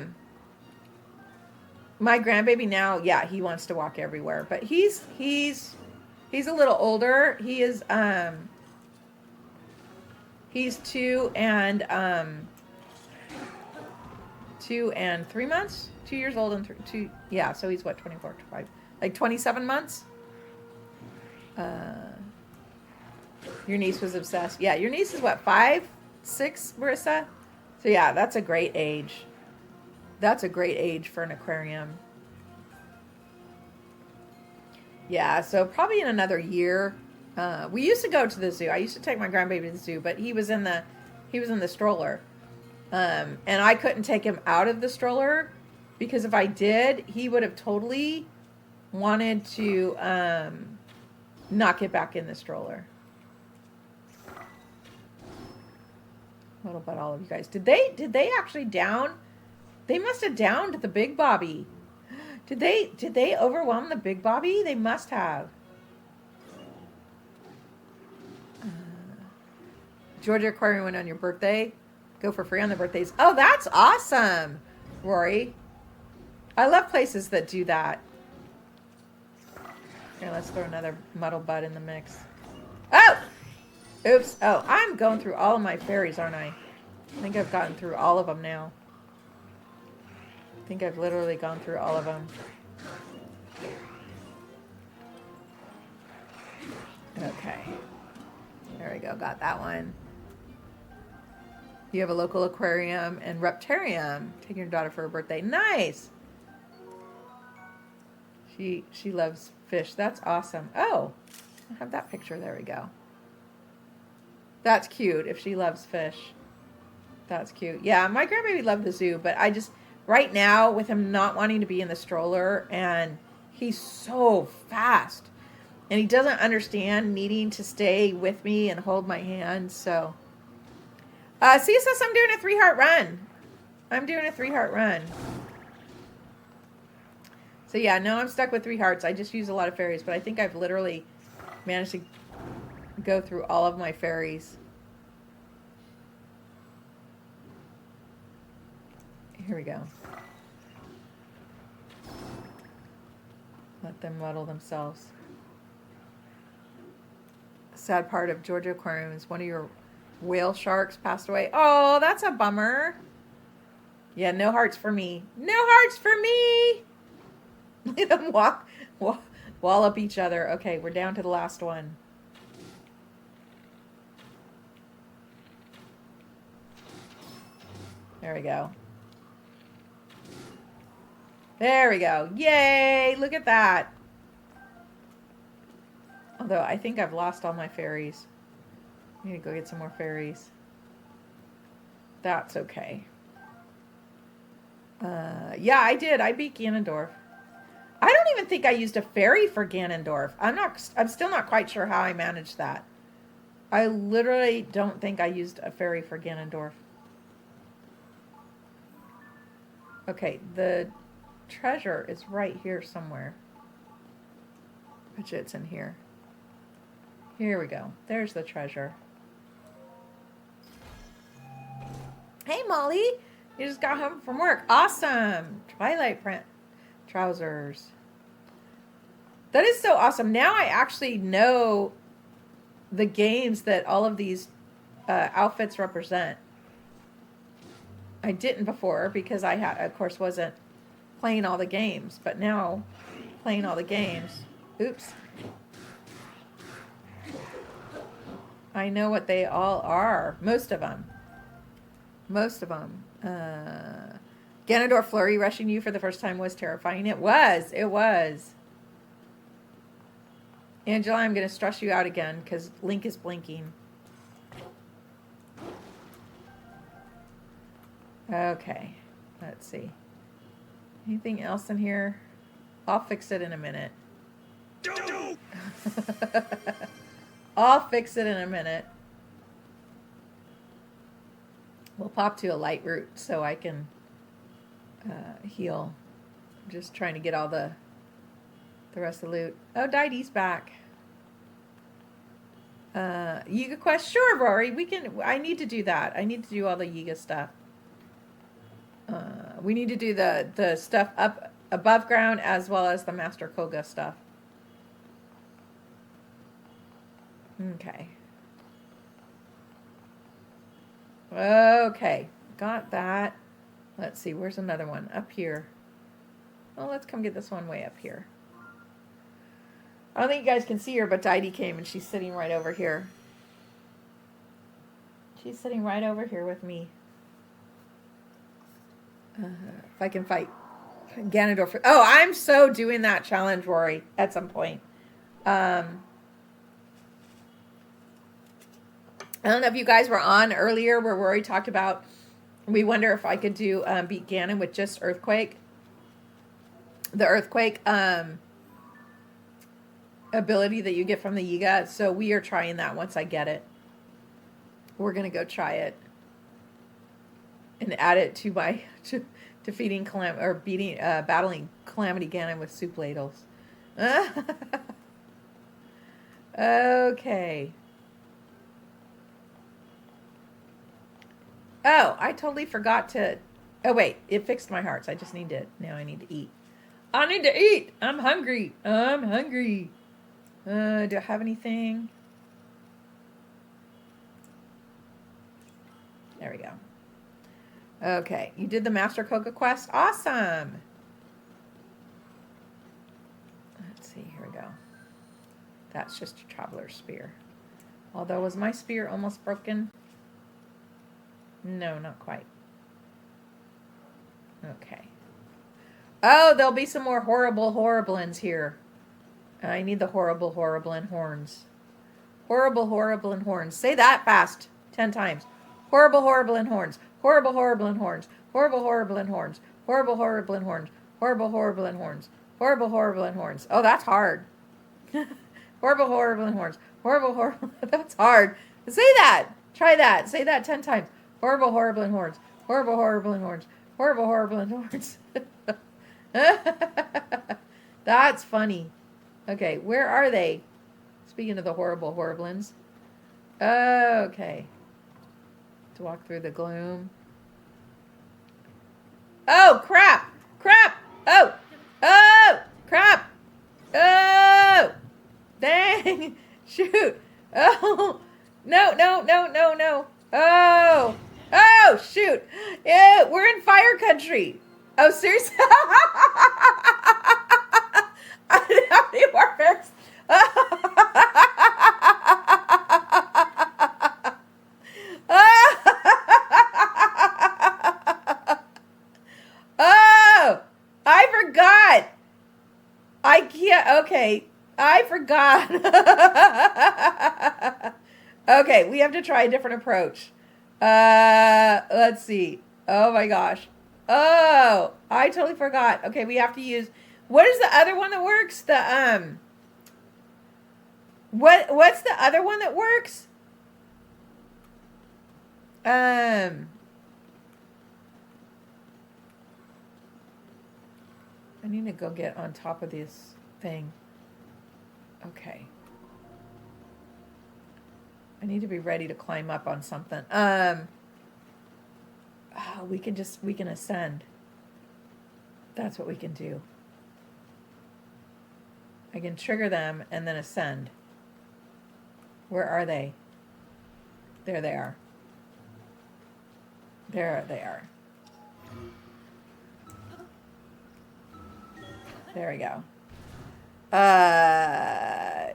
S1: My grandbaby now, yeah, he wants to walk everywhere, but he's a little older. He is he's 2 and 3 months. 2 years old and 2. Yeah, so he's what, 24, 25, like 27 months. Your niece was obsessed. Yeah, your niece is what, 5, 6, Marissa? So yeah, that's a great age. That's a great age for an aquarium. Yeah, so probably in another year. We used to go to the zoo. I used to take my grandbaby to the zoo, but he was in the stroller. And I couldn't take him out of the stroller because if I did, he would have totally wanted to not get back in the stroller. What about all of you guys? Did they actually down? They must have downed the big Bobby. Did they overwhelm the big Bobby? They must have. Georgia Aquarium went on your birthday. Go for free on the birthdays. Oh, that's awesome, Rory. I love places that do that. Here, let's throw another Muddle Bud in the mix. Oh! Oops. Oh, I'm going through all of my fairies, aren't I? I think I've gotten through all of them now. I think I've literally gone through all of them. Okay. There we go. Got that one. You have a local aquarium and reptarium. Taking your daughter for her birthday. Nice. She loves fish. That's awesome. Oh, I have that picture. There we go. That's cute if she loves fish. That's cute. Yeah, my grandbaby loved the zoo, but I just, right now, with him not wanting to be in the stroller, and he's so fast, and he doesn't understand needing to stay with me and hold my hand, so. CSS, I'm doing a 3-heart run. I'm doing a 3-heart run. So yeah, no, I'm stuck with 3 hearts. I just use a lot of fairies, but I think I've literally managed to go through all of my fairies. Here we go. Let them muddle themselves. Sad part of Georgia Aquarium is one of your whale sharks passed away. Oh, that's a bummer. Yeah, no hearts for me. No hearts for me. Let them wall up each other. Okay, we're down to the last one. There we go. There we go. Yay! Look at that. Although I think I've lost all my fairies. I need to go get some more fairies. That's okay. Yeah, I did. I beat Ganondorf. I don't even think I used a fairy for Ganondorf. I'm still not quite sure how I managed that. I literally don't think I used a fairy for Ganondorf. Okay, the treasure is right here somewhere. Bet you it's in here. Here we go. There's the treasure. Hey, Molly. You just got home from work. Awesome. Twilight print trousers. That is so awesome. Now I actually know the games that all of these outfits represent. I didn't before because I, of course, wasn't playing all the games. But now, playing all the games. Oops. I know what they all are. Most of them. Most of them. Ganondorf flurry rushing you for the first time was terrifying. It was. It was. Angela, I'm going to stress you out again because Link is blinking. Okay, let's see. Anything else in here? I'll fix it in a minute. I'll fix it in a minute. We'll pop to a light route so I can heal. I'm just trying to get all the rest of the loot. Oh, Daidi's back. Yiga quest, sure, Rory. We can. I need to do that. I need to do all the Yiga stuff. We need to do the stuff up above ground as well as the Master Koga stuff. Okay. Okay, got that. Let's see, where's another one? Up here. Well, let's come get this one way up here. I don't think you guys can see her, but Daidi came and she's sitting right over here. She's sitting right over here with me. If I can fight Ganondorf. Oh, I'm so doing that challenge, Rory, at some point. I don't know if you guys were on earlier where Rory talked about, we wonder if I could do beat Ganon with just Earthquake. The Earthquake ability that you get from the Yiga. So we are trying that once I get it. We're going to go try it. And add it to my defeating battling Calamity Ganon with soup ladles. Okay. Oh, I totally forgot to. Oh wait, it fixed my hearts. I just need to. Now I need to eat. I need to eat. I'm hungry. I'm hungry. Do I have anything? There we go. Okay, you did the Master Koga quest. Awesome. Let's see, here we go. That's just a traveler's spear. Although, was my spear almost broken? No, not quite. Okay. Oh, there'll be some more horrible horriblins here. I need the horrible horriblin horns. Horrible horriblin horns. Say that fast 10 times. Horrible horriblin horns. Horrible horriblin horns. Horrible horriblin horns. Horrible horriblin horns. Horrible horriblin horns. Horrible horriblin horns. Oh, that's hard. Horrible horriblin horns. Horrible horrible. That's hard. Say that. Try that. Say that 10 times. Horrible horriblin horns. Horrible horriblin horns. Horrible horriblin horns. That's funny. Okay, where are they? Speaking of the horrible horriblins. Okay. To walk through the gloom. Oh, crap! Crap! Oh! Oh! Crap! Oh! Dang! Shoot! Oh! No, no, no, no, no! Oh! Oh, shoot! Yeah, we're in fire country! Oh, seriously? I didn't have any warfares. Oh, I forgot. I can't. Okay, I forgot. Okay, we have to try a different approach. Let's see. Oh my gosh. Oh, I totally forgot. Okay, we have to use. What is the other one that works? The What's the other one that works? I need to go get on top of this thing. Okay. I need to be ready to climb up on something. Oh, we can ascend. That's what we can do. I can trigger them and then ascend. Where are they? There they are. There they are. There we go.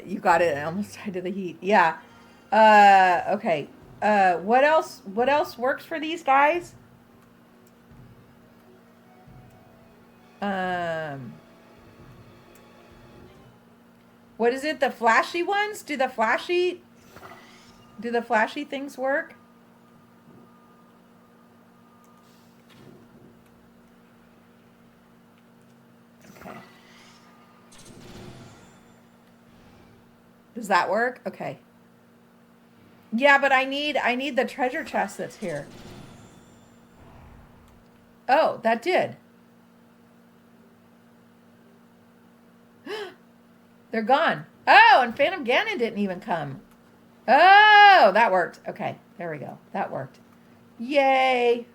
S1: You got it. I almost died to the heat. Yeah. Okay. What else works for these guys? What is it? The flashy ones? Do the flashy things work? Okay. Does that work? Okay. Yeah, but I need the treasure chest that's here. Oh, that did. They're gone. Oh, and Phantom Ganon didn't even come. Oh, that worked. Okay, there we go. That worked. Yay.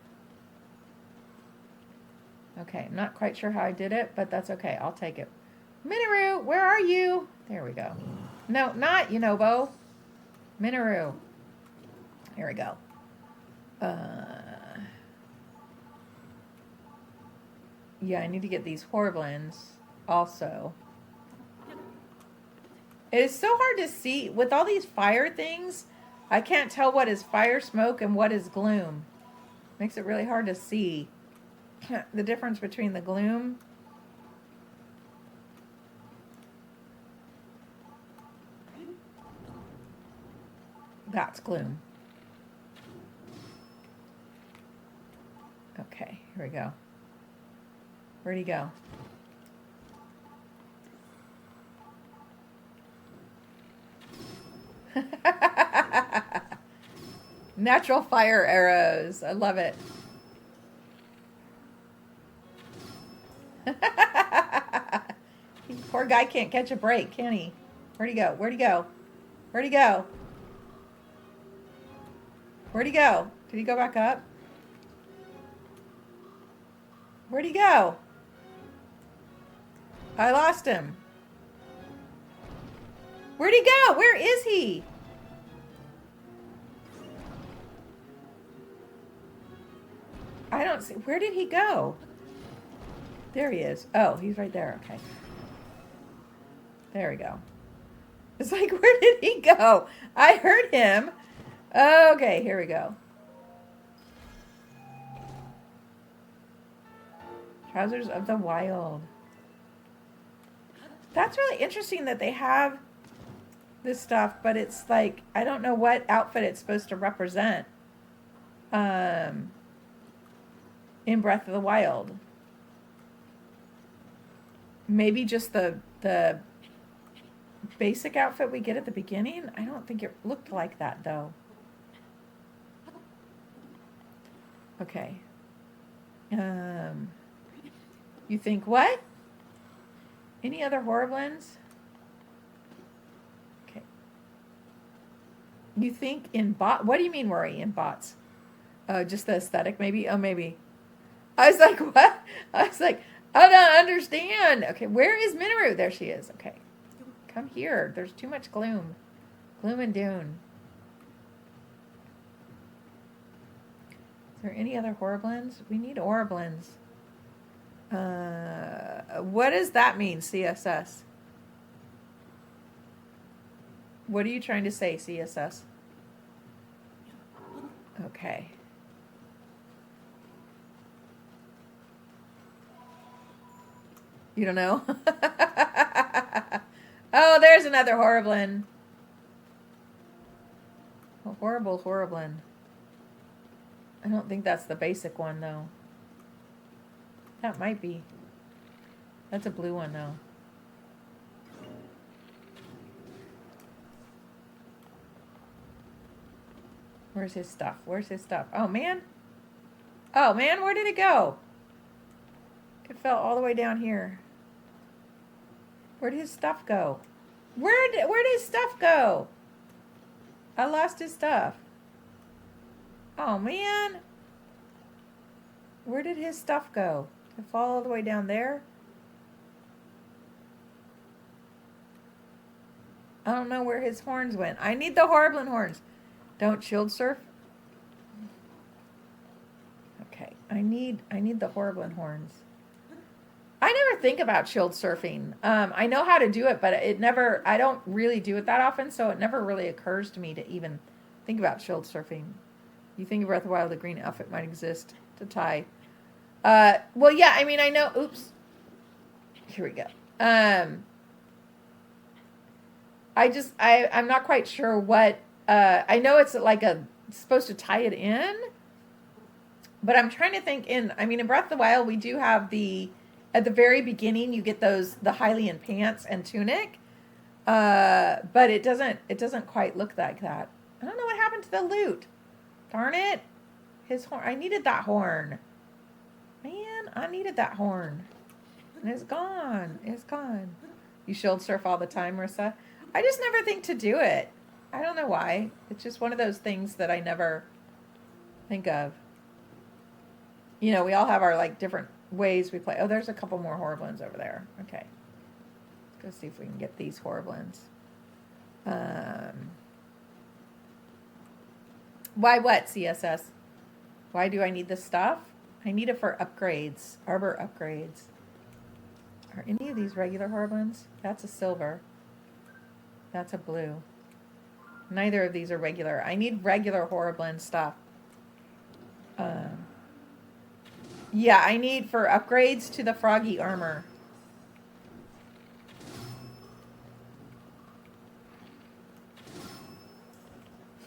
S1: Okay, I'm not quite sure how I did it, but that's okay. I'll take it. Minoru, where are you? There we go. No, not Yunobo. Minoru. Here we go. Yeah, I need to get these Horblins also. It is so hard to see. With all these fire things, I can't tell what is fire smoke and what is gloom. Makes it really hard to see the difference between the gloom. That's gloom. Okay, here we go. Where'd he go? Natural fire arrows. I love it. Poor guy can't catch a break, can he? Where'd he go? Where'd he go? Where'd he go? Where'd he go? Did he go back up? Where'd he go? I lost him. Where'd he go? Where is he? I don't see. Where did he go? There he is. Oh, he's right there. Okay. There we go. It's like, where did he go? I heard him. Okay, here we go. Trousers of the Wild. That's really interesting that they have this stuff, but it's like, I don't know what outfit it's supposed to represent in Breath of the Wild. Maybe just the basic outfit we get at the beginning? I don't think it looked like that, though. Okay. You think what? Any other Horriblins? Okay. You think in bot? What do you mean, worry in bots? Just the aesthetic, maybe? Oh, maybe. I was like, what? I was like, I don't understand. Okay, where is Minoru? There she is. Okay. Come here. There's too much gloom. Gloom and doom. Is there any other Horriblins? We need Horriblins. What does that mean, CSS? What are you trying to say, CSS? Okay. You don't know? Oh, there's another Horriblin. A horrible Horriblin. I don't think that's the basic one, though. That might be. That's a blue one, though. Where's his stuff? Where's his stuff? Oh, man. Oh, man, where did it go? It fell all the way down here. Where'd his stuff go? Where'd his stuff go? I lost his stuff. Oh, man. Where did his stuff go? Did it fall all the way down there? I don't know where his horns went. I need the Horriblin horns. Don't shield surf. Okay, I need the Horriblin horns. I never think about shield surfing. I know how to do it, but I don't really do it that often, so it never really occurs to me to even think about shield surfing. You think of Breath of the Wild, the green outfit might exist to tie. Well, yeah, I mean, I know, oops. Here we go. I'm not quite sure what, I know it's like supposed to tie it in, but I'm trying to think in Breath of the Wild, we do have at the very beginning, you get the Hylian pants and tunic, but it doesn't quite look like that. I don't know what happened to the loot. Darn it. His horn, I needed that horn. Man, I needed that horn. And it's gone. It's gone. You shield surf all the time, Marissa? I just never think to do it. I don't know why. It's just one of those things that I never think of. You know, we all have our like different ways we play. Oh, there's a couple more Horriblins over there. Okay. Let's go see if we can get these Horriblins. Why what, CSS? Why do I need this stuff? I need it for upgrades. Arbor upgrades. Are any of these regular Horriblins? That's a silver. That's a blue. Neither of these are regular. I need regular Horriblin stuff. Yeah, I need for upgrades to the froggy armor.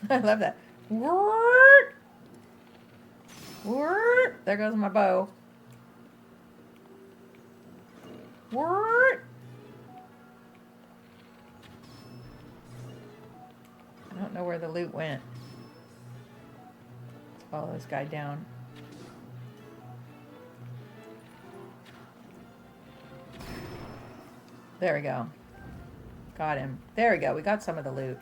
S1: I love that. There goes my bow. I don't know where the loot went. Let's follow this guy down. There we go. Got him. There we go. We got some of the loot.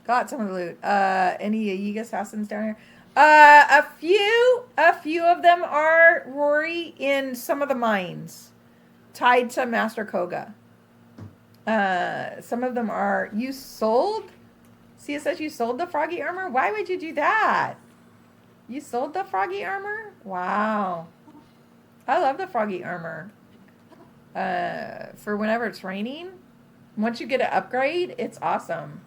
S1: Got some of the loot. Any Yiga assassins down here? A few of them are Rory in some of the mines, tied to Master Koga. Some of them are. You sold? CSS, you sold the froggy armor? Why would you do that? You sold the froggy armor? Wow. I love the froggy armor. For whenever it's raining. Once you get an upgrade, it's awesome.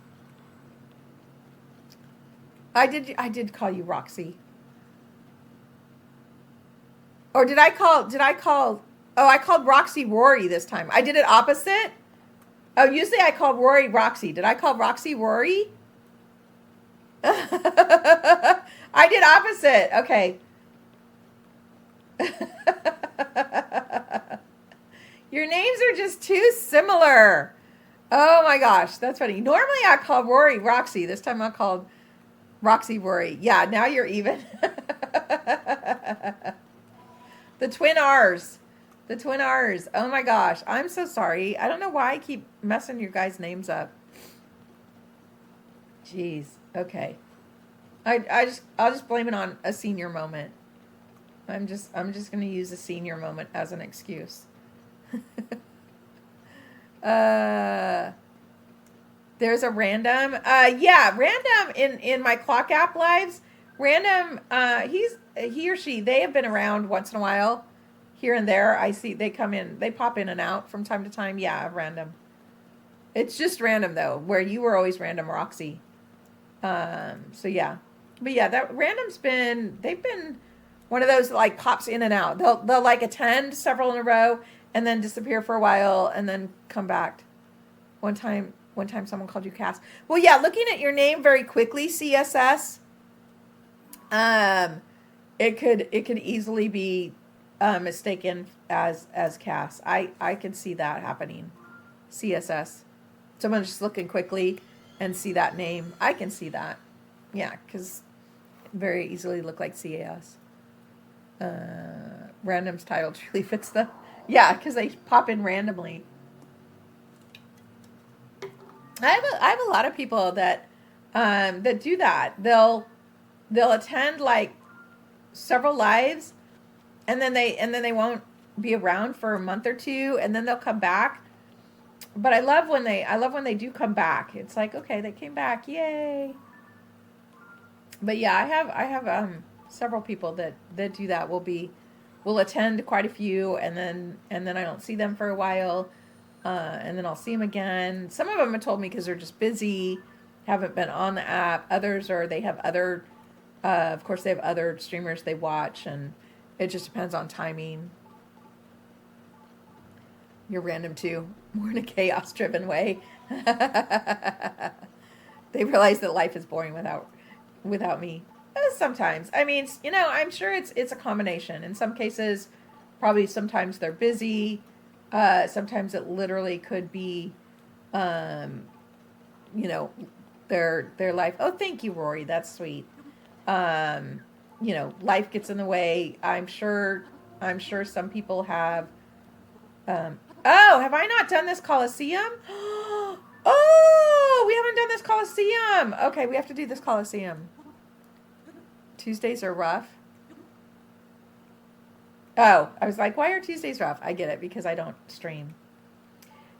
S1: I did call you Roxy. Or did I call, oh, I called Roxy Rory this time. I did it opposite. Oh, usually I call Rory Roxy. Did I call Roxy Rory? I did opposite. Okay. Your names are just too similar. Oh my gosh, that's funny. Normally I call Rory Roxy. This time I called Roxy Rory. Yeah, now you're even. The twin R's. The twin R's. Oh my gosh. I'm so sorry. I don't know why I keep messing your guys' names up. Jeez. Okay. I'll just blame it on a senior moment. I'm just gonna use a senior moment as an excuse. There's a random. Yeah, random in my clock app lives. Random. He or she. They have been around once in a while, here and there. I see they come in. They pop in and out from time to time. Yeah, random. It's just random though. Where you were always random, Roxy. So yeah, but yeah, that random's been. They've been one of those that like pops in and out. They'll like attend several in a row and then disappear for a while and then come back. One time someone called you Cass. Well, yeah, looking at your name very quickly, CSS, it could easily be mistaken as Cass. I can see that happening. CSS. Someone just looking quickly and see that name. I can see that. Yeah, because very easily look like CAS. Random's title truly fits the. Yeah, because they pop in randomly. I have a lot of people that do that. They'll attend like several lives, and then they won't be around for a month or two, and then they'll come back. But I love when they do come back. It's like, okay, they came back, yay. But yeah, I have several people that do that. Will attend quite a few, and then I don't see them for a while. And then I'll see them again. Some of them have told me because they're just busy, haven't been on the app. Others they have other, of course, they have other streamers they watch, and it just depends on timing. You're random too, more in a chaos-driven way. They realize that life is boring without me. Sometimes. I mean, I'm sure it's a combination. In some cases, probably sometimes they're busy. Sometimes it literally could be, you know, their life. Oh, thank you, Rory. That's sweet. Life gets in the way. I'm sure some people have. Have I not done this Coliseum? Oh, we haven't done this Coliseum. Okay, we have to do this Coliseum. Tuesdays are rough. Oh, I was like, why are Tuesdays rough? I get it, because I don't stream.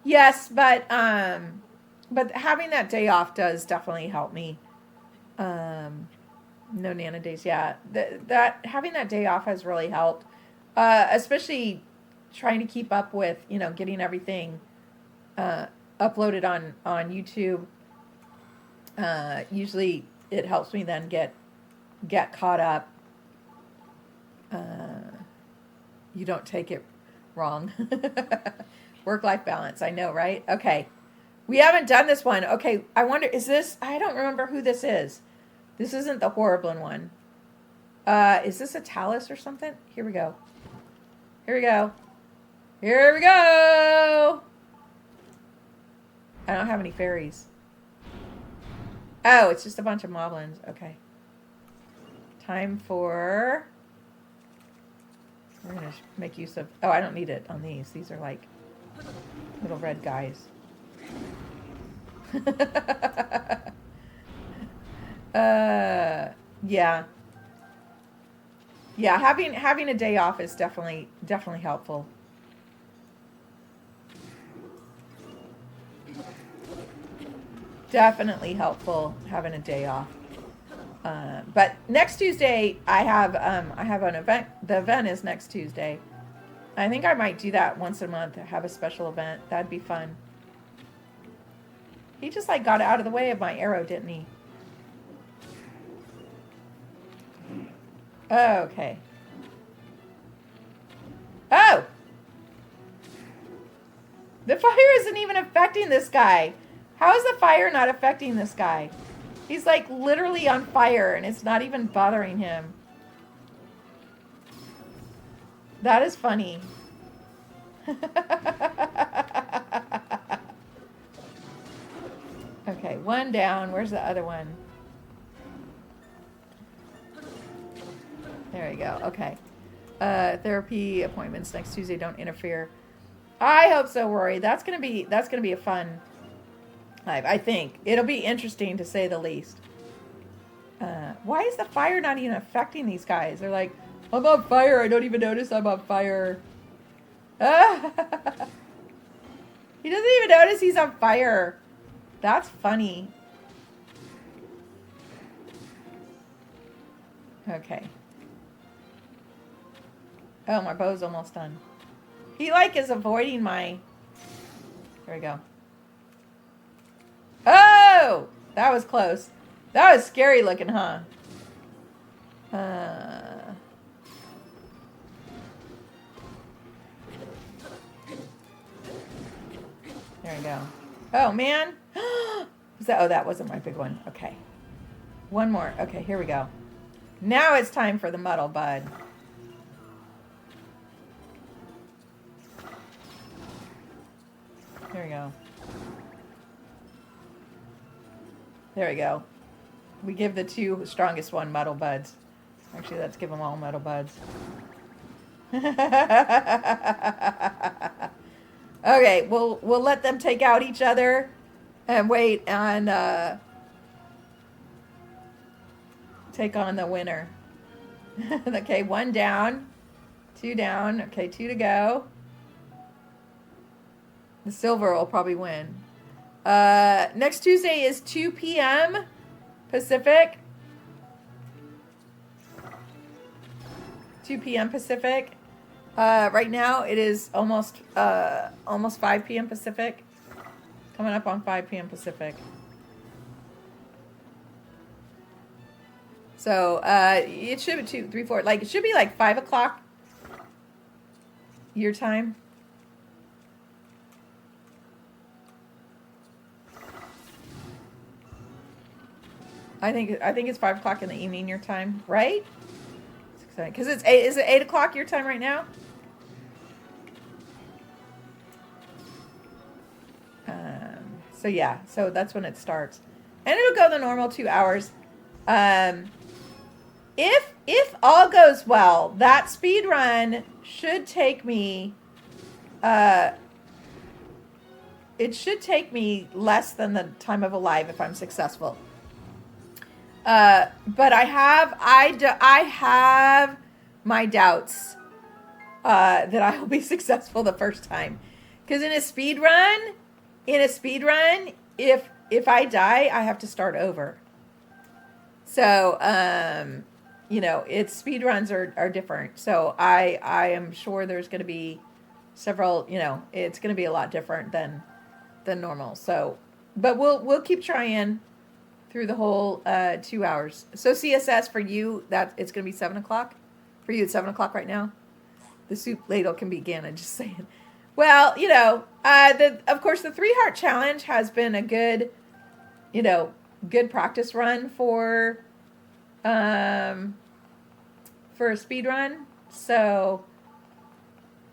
S1: Yes, but having that day off does definitely help me. No Nana days, yeah. That having that day off has really helped, especially trying to keep up with getting everything uploaded on YouTube. Usually, it helps me then get caught up. You don't take it wrong. Work-life balance. I know, right? Okay. We haven't done this one. Okay. I wonder, is this, I don't remember who this is. This isn't the Horriblin one. Is this a Talus or something? Here we go. Here we go. Here we go. I don't have any fairies. Oh, it's just a bunch of moblins. Okay. Time for... We're going to make use of... Oh, I don't need it on these. These are like little red guys. Yeah. Yeah, having a day off is definitely helpful. Definitely helpful having a day off. But next Tuesday I have an event. The event is next Tuesday. I think I might do that once a month. Have a special event. That'd be fun. He just like got out of the way of my arrow, didn't he? Okay. Oh! The fire isn't even affecting this guy. How is the fire not affecting this guy? He's like literally on fire and it's not even bothering him. That is funny. Okay, one down. Where's the other one? There we go. Okay. Therapy appointments next Tuesday. Don't interfere. I hope so, Rory. That's gonna be a fun live. I think it'll be interesting to say the least. Why is the fire not even affecting these guys? They're like, I'm on fire. I don't even notice I'm on fire. He doesn't even notice he's on fire. That's funny. Okay. Oh, my bow's almost done. He like is avoiding my... There we go. Oh! That was close. That was scary looking, huh? There we go. Oh, man. That wasn't my big one. Okay. One more. Okay, here we go. Now it's time for the muddle bud. There we go. There we go. We give the two strongest one muddle buds. Actually, let's give them all muddle buds. Okay, we'll let them take out each other and wait and take on the winner. Okay, one down, two down. Okay, two to go. The silver will probably win. Next Tuesday is 2 p.m. Pacific. 2 p.m. Pacific. Right now it is almost 5 p.m. Pacific. Coming up on 5 p.m. Pacific. So it should be 2, 3, 4. Like it should be like 5 o'clock your time. I think it's 5 o'clock in the evening your time, right? Because it's 8. Is it 8 o'clock your time right now? So yeah, so that's when it starts, and it'll go the normal 2 hours. If all goes well, that speed run should take me. It should take me less than the time of a live if I'm successful. But I have my doubts that I will be successful the first time, because in a speed run, if I die, I have to start over. So it's speed runs are different. So I am sure there's going to be several. It's going to be a lot different than normal. So, but we'll keep trying through the whole 2 hours. So CSS for you, that it's going to be 7 o'clock for you. It's 7 o'clock right now. The soup ladle can begin. I'm just saying. Well, of course the 3 heart challenge has been a good practice run for a speed run. So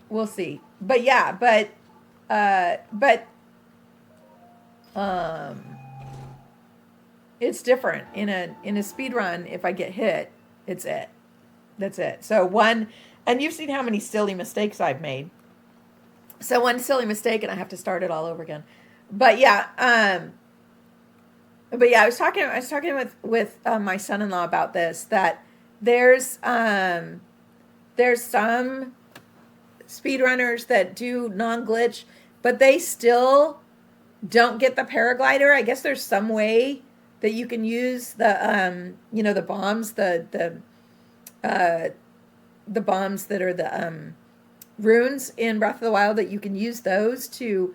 S1: we'll see. But yeah, it's different in a speed run. If I get hit, that's it. So and you've seen how many silly mistakes I've made. So one silly mistake and I have to start it all over again. But yeah, I was talking with my son-in-law about this, that there's some speedrunners that do non-glitch, but they still don't get the paraglider. I guess there's some way that you can use the the bombs, the bombs that are the runes in Breath of the Wild, that you can use those to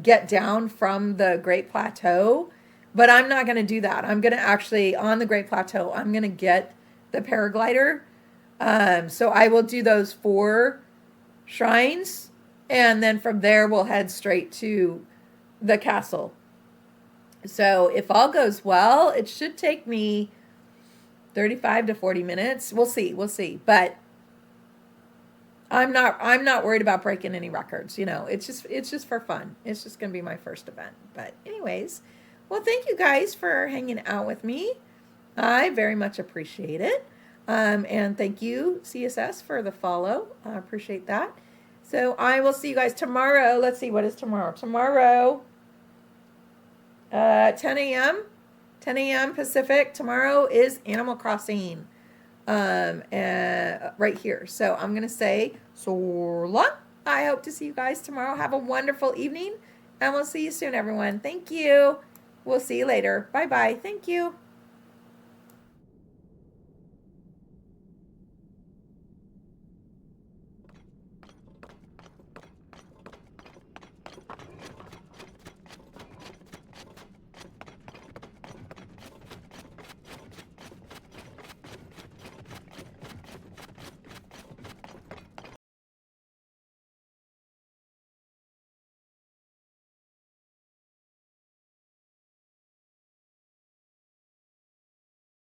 S1: get down from the Great Plateau. But I'm not going to do that. I'm going to actually, on the Great Plateau, I'm going to get the paraglider. So I will do those 4 shrines, and then from there we'll head straight to the castle. So if all goes well, it should take me 35 to 40 minutes. We'll see. But I'm not worried about breaking any records. It's just for fun. It's just going to be my first event. But anyways, well, thank you guys for hanging out with me. I very much appreciate it. And thank you, CSS, for the follow. I appreciate that. So I will see you guys tomorrow. Let's see, what is tomorrow? Tomorrow, 10 a.m. Pacific. Tomorrow is Animal Crossing, right here. So I'm going to say so long. I hope to see you guys tomorrow. Have a wonderful evening, and we'll see you soon, everyone. Thank you. We'll see you later. Bye-bye. Thank you.